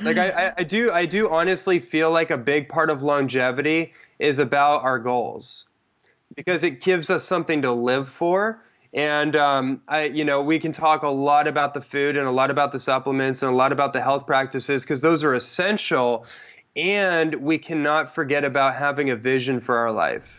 Like I do honestly feel like a big part of longevity is about our goals, because it gives us something to live for. And we can talk a lot about the food and a lot about the supplements and a lot about the health practices, because those are essential. And we cannot forget about having a vision for our life.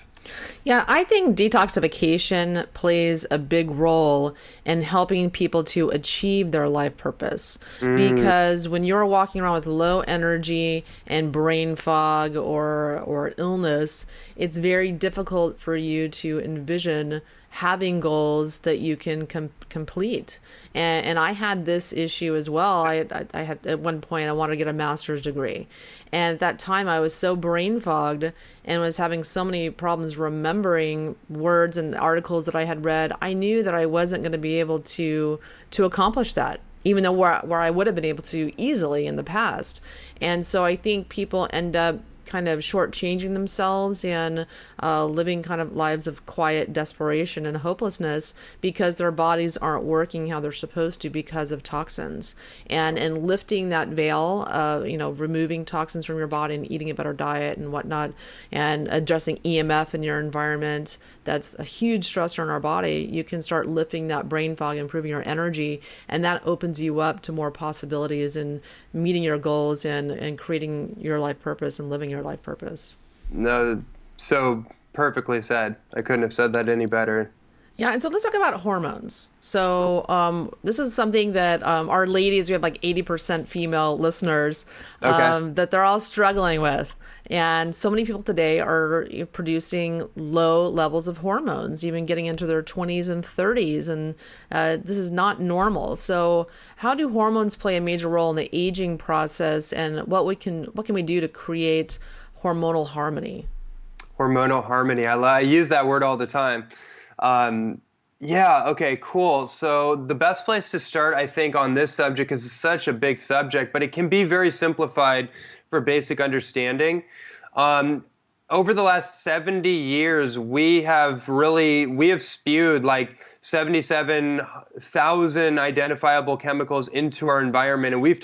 Yeah, I think detoxification plays a big role in helping people to achieve their life purpose. Because when you're walking around with low energy and brain fog or illness, it's very difficult for you to envision having goals that you can complete. And I had this issue as well. I had at one point I wanted to get a master's degree, and at that time I was so brain fogged and was having so many problems remembering words and articles that I had read. I knew that I wasn't going to be able to accomplish that, even though where I would have been able to easily in the past. And so I think people end up kind of shortchanging themselves and living kind of lives of quiet desperation and hopelessness because their bodies aren't working how they're supposed to because of toxins. And lifting that veil, removing toxins from your body and eating a better diet and whatnot, and addressing EMF in your environment, that's a huge stressor in our body. You can start lifting that brain fog, improving your energy, and that opens you up to more possibilities in meeting your goals and creating your life purpose and living your life purpose. No, so perfectly said. I couldn't have said that any better. Yeah, and so let's talk about hormones. So this is something that our ladies, we have like 80% female listeners, that they're all struggling with. And so many people today are producing low levels of hormones, even getting into their 20s and 30s. And this is not normal. So how do hormones play a major role in the aging process, and what can we do to create hormonal harmony? Hormonal harmony. I use that word all the time. Yeah, okay, cool. So the best place to start, I think, on this subject, because it's such a big subject, but it can be very simplified for basic understanding. Over the last 70 years, we have spewed like 77,000 identifiable chemicals into our environment. And we've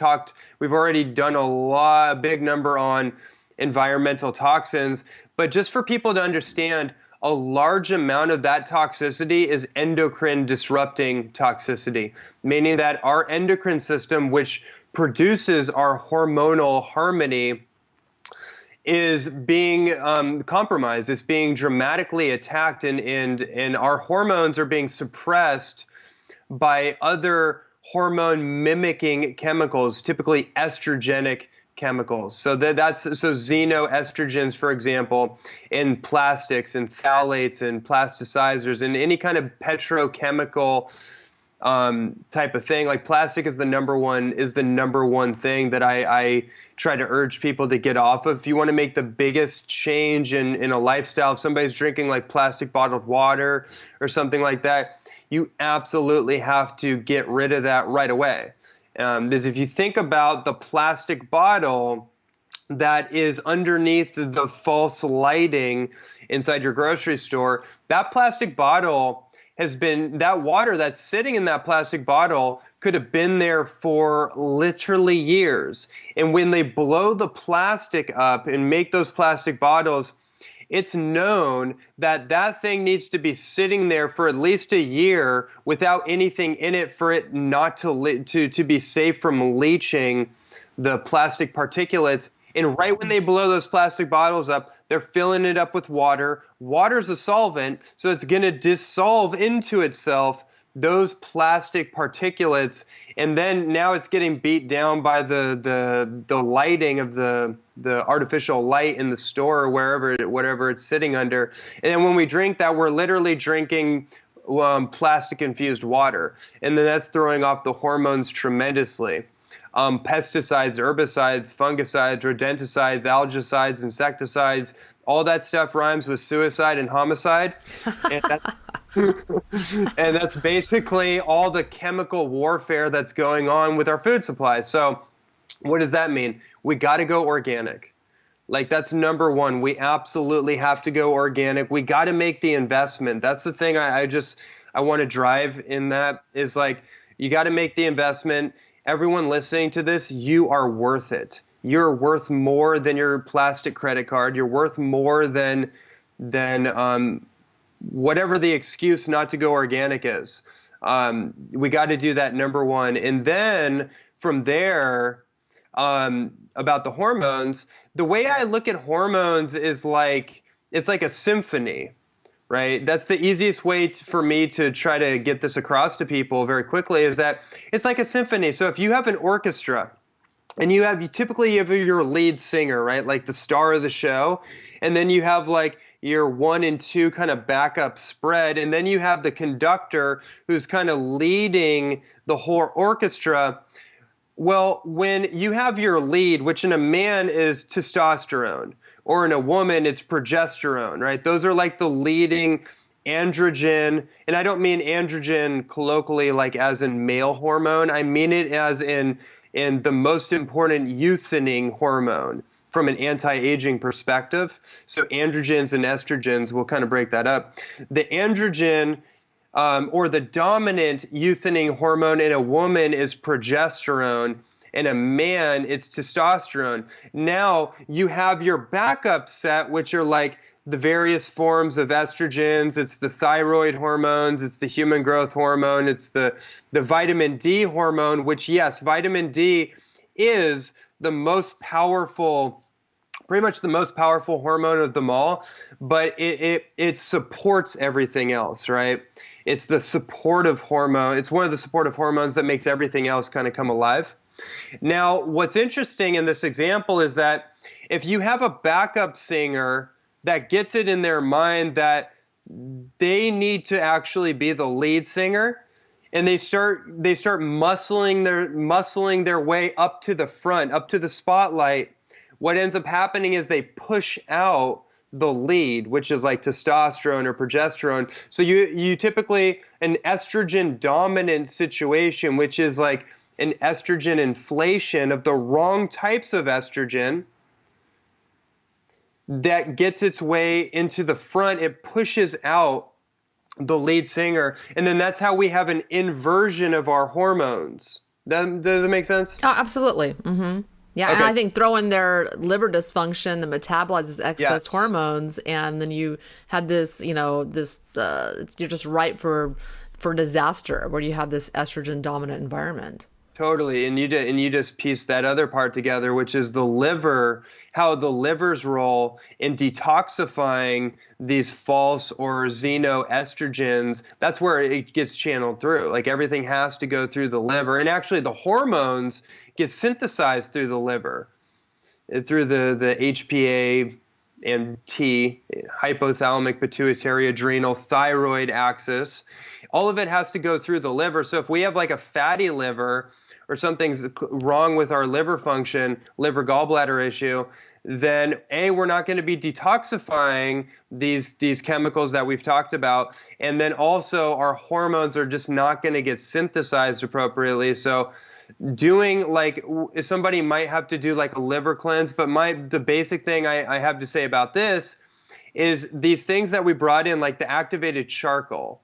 already done a big number on environmental toxins. But just for people to understand, a large amount of that toxicity is endocrine disrupting toxicity, meaning that our endocrine system, which produces our hormonal harmony, is being compromised. It's being dramatically attacked, and our hormones are being suppressed by other hormone mimicking chemicals, typically estrogenic chemicals. So that's xenoestrogens, for example, in plastics and phthalates and plasticizers and any kind of petrochemical type of thing. Like plastic is the number one thing that I try to urge people to get off of. If you want to make the biggest change in a lifestyle, if somebody's drinking like plastic bottled water or something like that, you absolutely have to get rid of that right away. Because if you think about the plastic bottle that is underneath the false lighting inside your grocery store, that plastic bottle that water that's sitting in that plastic bottle could have been there for literally years. And when they blow the plastic up and make those plastic bottles, it's known that that thing needs to be sitting there for at least a year without anything in it for it not to be safe from leaching the plastic particulates. And right when they blow those plastic bottles up, they're filling it up with water. Water's a solvent, so it's going to dissolve into itself those plastic particulates, and then now it's getting beat down by the lighting of the artificial light in the store or whatever it's sitting under. And then when we drink that, we're literally drinking plastic infused water, and then that's throwing off the hormones tremendously. Pesticides, herbicides, fungicides, rodenticides, algicides, insecticides, all that stuff rhymes with suicide and homicide. And that's basically all the chemical warfare that's going on with our food supply. So what does that mean? We got to go organic. Like, that's number one. We absolutely have to go organic. We got to make the investment. That's the thing I want to drive in that is like, you got to make the investment. Everyone listening to this, you are worth it. You're worth more than your plastic credit card. You're worth more than whatever the excuse not to go organic is. We got to do that, number one. And then from there, about the hormones, the way I look at hormones is like, it's like a symphony, right? That's the easiest way for me to try to get this across to people very quickly, is that it's like a symphony. So if you have an orchestra, and you typically have your lead singer, right? Like the star of the show. And then you have like your 1 and 2 kind of backup spread, and then you have the conductor who's kind of leading the whole orchestra. Well, when you have your lead, which in a man is testosterone, or in a woman it's progesterone, right? Those are like the leading androgen, and I don't mean androgen colloquially like as in male hormone. I mean it as in the most important youthening hormone from an anti-aging perspective. So androgens and estrogens, we'll kind of break that up. The androgen or the dominant youthening hormone in a woman is progesterone. In a man, it's testosterone. Now you have your backup set, which are like the various forms of estrogens. It's the thyroid hormones. It's the human growth hormone. It's the vitamin D hormone, which, yes, vitamin D is the most powerful, pretty much the most powerful hormone of them all, but it supports everything else, right? It's the supportive hormone. It's one of the supportive hormones that makes everything else kind of come alive. Now, what's interesting in this example is that if you have a backup singer that gets it in their mind that they need to actually be the lead singer, and they start muscling their way up to the front, up to the spotlight, what ends up happening is they push out the lead, which is like testosterone or progesterone. So you typically, an estrogen dominant situation, which is like an estrogen inflation of the wrong types of estrogen that gets its way into the front, it pushes out the lead singer. And then that's how we have an inversion of our hormones. Does that make sense? Oh, absolutely. Mm-hmm. Yeah, Okay. and I think throw in their liver dysfunction that metabolizes excess Yes. hormones, and then you had this, you're just ripe for disaster where you have this estrogen dominant environment. Totally, and you just piece that other part together, which is the liver, how the liver's role in detoxifying these false or xenoestrogens. That's where it gets channeled through. Like everything has to go through the liver, and actually the hormones get synthesized through the liver, through the HPA and T, hypothalamic pituitary adrenal thyroid axis. All of it has to go through the liver. So if we have like a fatty liver or something's wrong with our liver function, liver gallbladder issue, then we're not going to be detoxifying these chemicals that we've talked about. And then also our hormones are just not going to get synthesized appropriately. So doing like, somebody might have to do like a liver cleanse, but the basic thing I have to say about this is these things that we brought in, like the activated charcoal,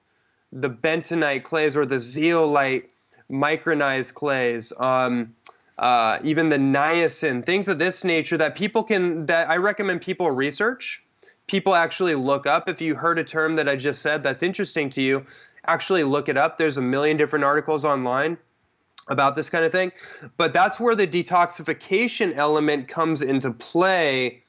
the bentonite clays or the zeolite micronized clays, even the niacin, things of this nature that that I recommend people research, people actually look up. If you heard a term that I just said that's interesting to you, actually look it up. There's a million different articles online about this kind of thing. But that's where the detoxification element comes into play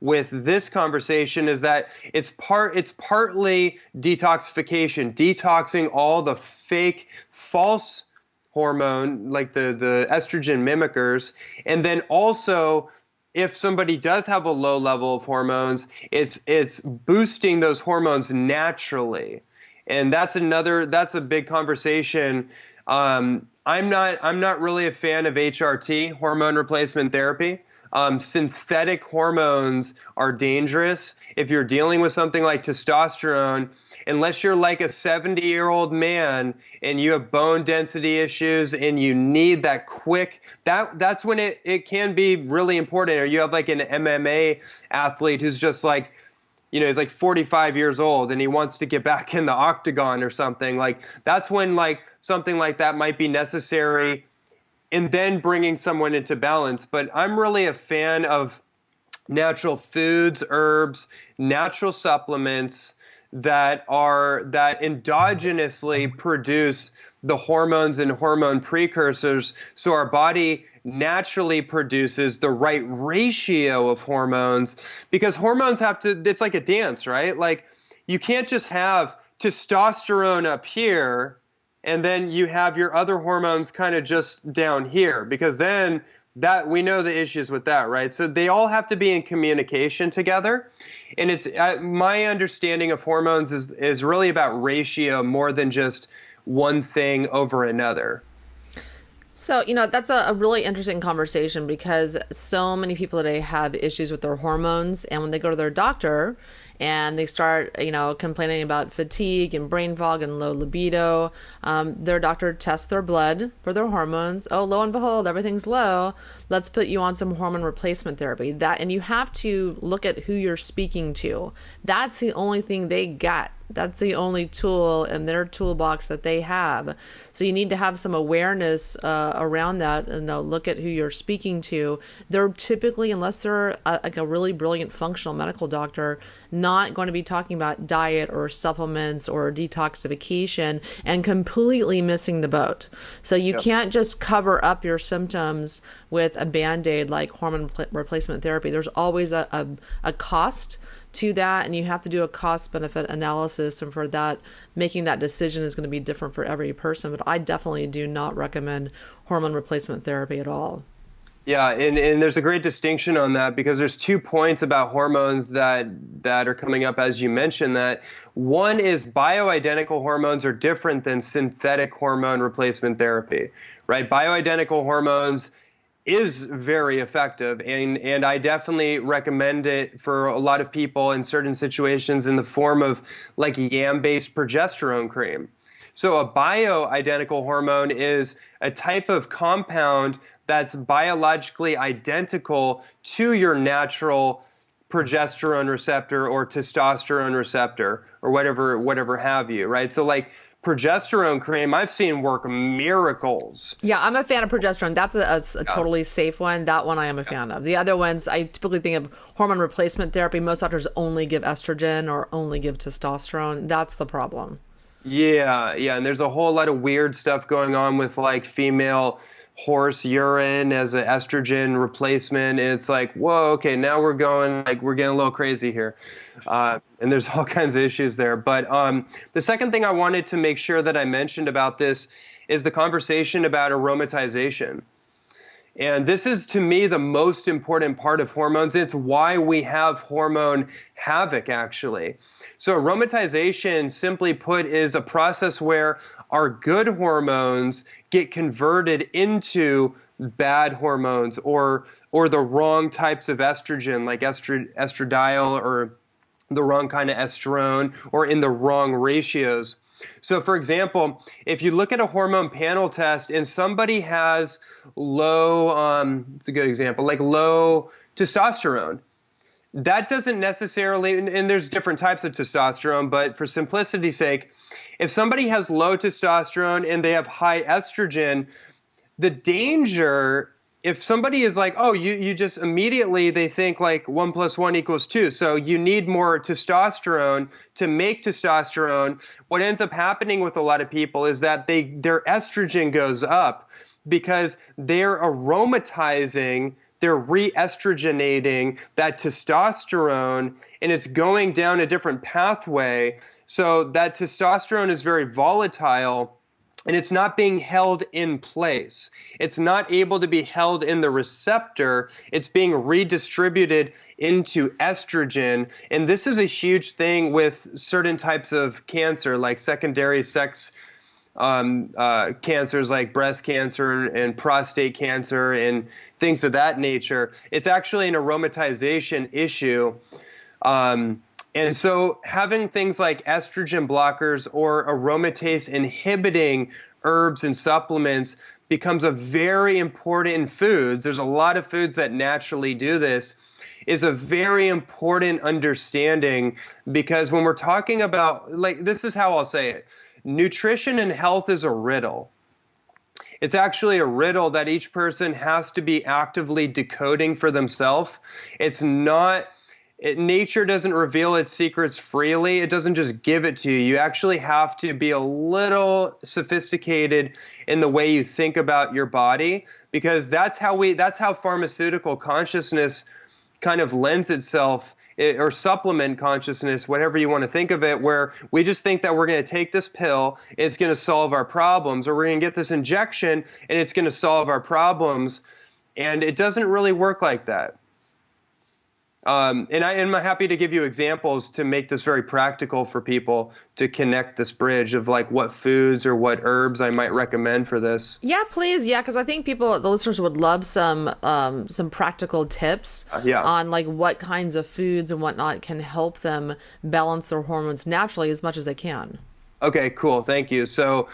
with this conversation, is that it's partly detoxification, detoxing all the fake, false hormone, like the estrogen mimickers. And then also, if somebody does have a low level of hormones, it's boosting those hormones naturally. And that's a big conversation. I'm not really a fan of HRT, hormone replacement therapy. Synthetic hormones are dangerous. If you're dealing with something like testosterone, unless you're like a 70-year-old man and you have bone density issues and you need that quick, that's when it can be really important. Or you have like an MMA athlete who's just like, he's like 45 years old and he wants to get back in the octagon or something. Like that's when like something like that might be necessary, and then bringing someone into balance. But I'm really a fan of natural foods, herbs, natural supplements that endogenously produce the hormones and hormone precursors, so our body naturally produces the right ratio of hormones, because hormones it's like a dance, right? Like you can't just have testosterone up here and then you have your other hormones kind of just down here, because then That we know the issues with that, right? So they all have to be in communication together. And it's my understanding of hormones is really about ratio more than just one thing over another. So, that's a really interesting conversation because so many people today have issues with their hormones. And when they go to their doctor and they start, complaining about fatigue and brain fog and low libido, their doctor tests their blood for their hormones. Oh, lo and behold, everything's low. Let's put you on some hormone replacement therapy. And you have to look at who you're speaking to. That's the only thing they got. That's the only tool in their toolbox that they have. So you need to have some awareness around that and look at who you're speaking to. They're typically, unless they're like a really brilliant functional medical doctor, not going to be talking about diet or supplements or detoxification and completely missing the boat. So you can't just cover up your symptoms with a Band-Aid like hormone replacement therapy. There's always a cost to that, and you have to do a cost benefit analysis, and for that, making that decision is going to be different for every person. But I definitely do not recommend hormone replacement therapy at all. Yeah, and there's a great distinction on that because there's 2 points about hormones that are coming up as you mentioned. That one is bioidentical hormones are different than synthetic hormone replacement therapy, right? Bioidentical hormones is very effective, and I definitely recommend it for a lot of people in certain situations in the form of like yam-based progesterone cream. So a bioidentical hormone is a type of compound that's biologically identical to your natural progesterone receptor or testosterone receptor or whatever have you, right? So like progesterone cream, I've seen work miracles. Yeah, I'm a fan of progesterone. That's a totally safe one. That one I am a fan of. The other ones, I typically think of hormone replacement therapy. Most doctors only give estrogen or only give testosterone. That's the problem. Yeah, and there's a whole lot of weird stuff going on with like female horse urine as an estrogen replacement, and it's like, whoa, okay, now we're getting a little crazy here, and there's all kinds of issues there. But the second thing I wanted to make sure that I mentioned about this is the conversation about aromatization. And this is, to me, the most important part of hormones. It's why we have hormone havoc, actually. So aromatization, simply put, is a process where our good hormones get converted into bad hormones or the wrong types of estrogen, like estradiol, or the wrong kind of estrone, or in the wrong ratios. So, for example, if you look at a hormone panel test and somebody has low, it's a good example, like low testosterone, that doesn't necessarily, and there's different types of testosterone, but for simplicity's sake, if somebody has low testosterone and they have high estrogen, the danger, if somebody is like, oh, you just immediately, they think like 1 + 1 = 2. So you need more testosterone to make testosterone. What ends up happening with a lot of people is that their estrogen goes up because they're aromatizing, they're re-estrogenating that testosterone, and it's going down a different pathway. So that testosterone is very volatile, and it's not being held in place. It's not able to be held in the receptor. It's being redistributed into estrogen. And this is a huge thing with certain types of cancer, like secondary sex cancers like breast cancer and prostate cancer and things of that nature. It's actually an aromatization issue. And so having things like estrogen blockers or aromatase inhibiting herbs and supplements becomes a very important in foods. There's a lot of foods that naturally do this, is a very important understanding, because when we're talking about, like, this is how I'll say it. Nutrition and health is a riddle. It's actually a riddle that each person has to be actively decoding for themselves. It's not, nature doesn't reveal its secrets freely. It doesn't just give it to you. You actually have to be a little sophisticated in the way you think about your body, because that's how pharmaceutical consciousness kind of lends itself, or supplement consciousness, whatever you want to think of it, where we just think that we're going to take this pill, it's going to solve our problems, or we're going to get this injection and it's going to solve our problems. And it doesn't really work like that. And I'm happy to give you examples to make this very practical for people to connect this bridge of like what foods or what herbs I might recommend for this. Yeah, please. Yeah, because I think the listeners would love some practical tips Yeah. on like what kinds of foods and whatnot can help them balance their hormones naturally as much as they can. Okay, cool. Thank you. So,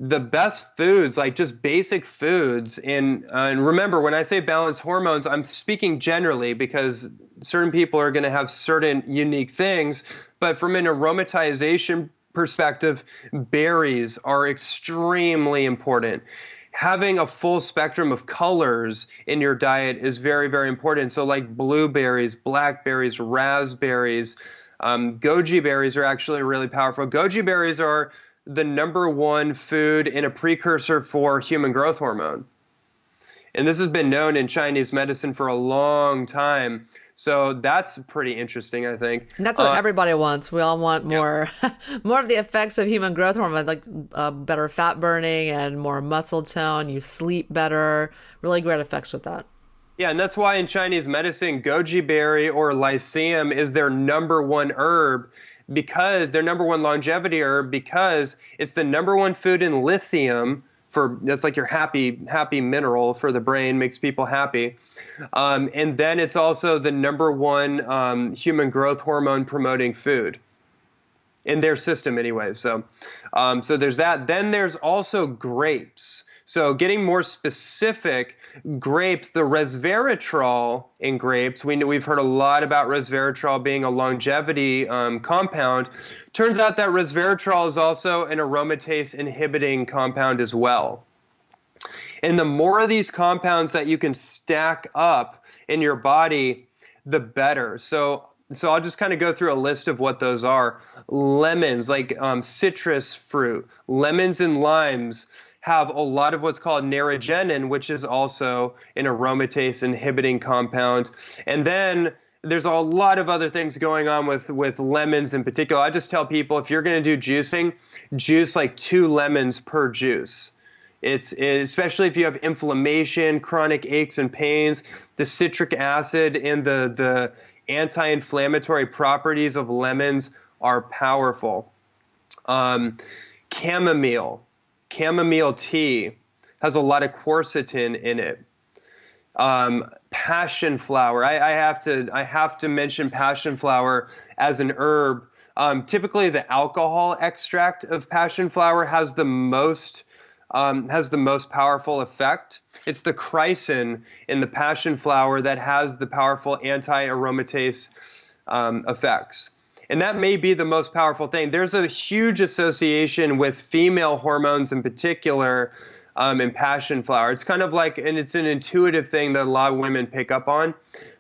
the best foods, like just basic foods, and remember, when I say balance hormones, I'm speaking generally because certain people are going to have certain unique things. But from an aromatization perspective, berries are extremely important. Having a full spectrum of colors in your diet is very, very important. So like blueberries, blackberries, raspberries, goji berries are actually really powerful. Goji berries are the #1 food and a precursor for human growth hormone. And this has been known in Chinese medicine for a long time. So that's pretty interesting, I think. And that's what everybody wants. We all want more, more of the effects of human growth hormone, like better fat burning and more muscle tone. You sleep better. Really great effects with that. Yeah, and that's why in Chinese medicine, goji berry or lycium is their #1 herb, because their #1 longevity herb, because it's the #1 food in lithium. That's like your happy mineral for the brain, makes people happy, and then it's also the #1 human growth hormone promoting food in their system anyway. So there's that. Then there's also grapes. So getting more specific, grapes, the resveratrol in grapes, we've heard a lot about resveratrol being a longevity compound. Turns out that resveratrol is also an aromatase inhibiting compound as well. And the more of these compounds that you can stack up in your body, the better. So I'll just kind of go through a list of what those are. Lemons, like citrus fruit, lemons and limes have a lot of what's called narogenin, which is also an aromatase inhibiting compound. And then there's a lot of other things going on with lemons in particular. I just tell people, if you're going to do juicing, juice like 2 lemons per juice. It's especially if you have inflammation, chronic aches and pains, the citric acid and the anti-inflammatory properties of lemons are powerful. Chamomile tea has a lot of quercetin in it. Passion flower. I have to mention passion flower as an herb. Typically, the alcohol extract of passion flower has the most powerful effect. It's the chrysin in the passion flower that has the powerful anti-aromatase effects. And that may be the most powerful thing. There's a huge association with female hormones in particular in passion flower. It's kind of like, and it's an intuitive thing that a lot of women pick up on,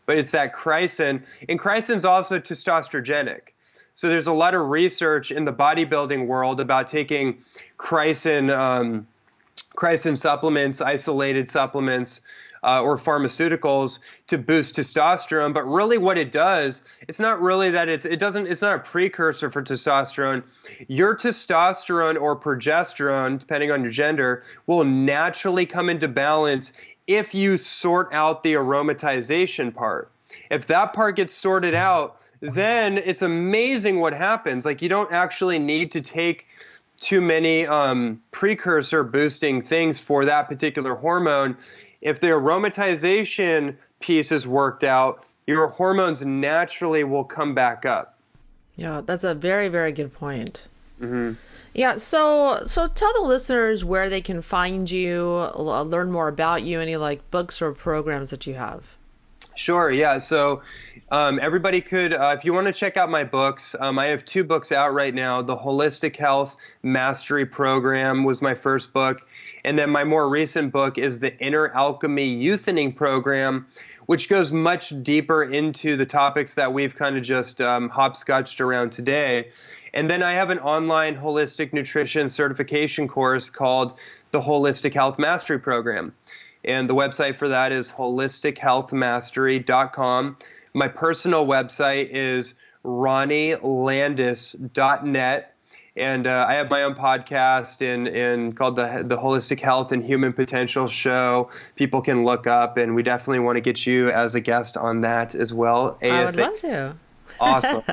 but it's that chrysin. And chrysin's also testosterogenic. So there's a lot of research in the bodybuilding world about taking chrysin supplements, isolated supplements, or pharmaceuticals to boost testosterone. But really what it does, it's not really that it's not a precursor for testosterone. Your testosterone or progesterone, depending on your gender, will naturally come into balance if you sort out the aromatization part. If that part gets sorted out, then it's amazing what happens. Like, you don't actually need to take too many precursor boosting things for that particular hormone. If the aromatization piece is worked out, your hormones naturally will come back up. Yeah, that's a very, very good point. Mm-hmm. Yeah, so tell the listeners where they can find you, learn more about you, any like books or programs that you have. Sure, yeah. So everybody could, if you want to check out my books, I have 2 books out right now. The Holistic Health Mastery Program was my first book. And then my more recent book is the Inner Alchemy Youthening Program, which goes much deeper into the topics that we've kind of just hopscotched around today. And then I have an online holistic nutrition certification course called the Holistic Health Mastery Program. And the website for that is holistichealthmastery.com. My personal website is ronnielandis.net. And I have my own podcast in called the Holistic Health and Human Potential Show. People can look up, and we definitely want to get you as a guest on that as well. I would love to. Awesome.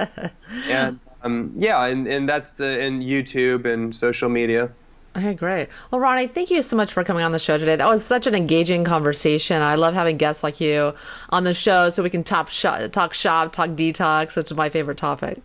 And and that's in YouTube and social media. Okay, great. Well, Ronnie, thank you so much for coming on the show today. That was such an engaging conversation. I love having guests like you on the show so we can talk shop, talk detox, which is my favorite topic.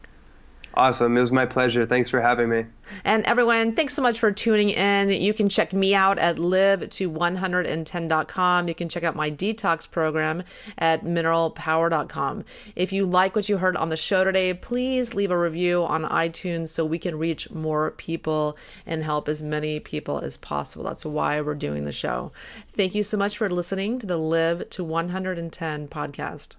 Awesome. It was my pleasure. Thanks for having me. And everyone, thanks so much for tuning in. You can check me out at live to110.com. You can check out my detox program at mineralpower.com. If you like what you heard on the show today, please leave a review on iTunes so we can reach more people and help as many people as possible. That's why we're doing the show. Thank you so much for listening to the Live to 110 podcast.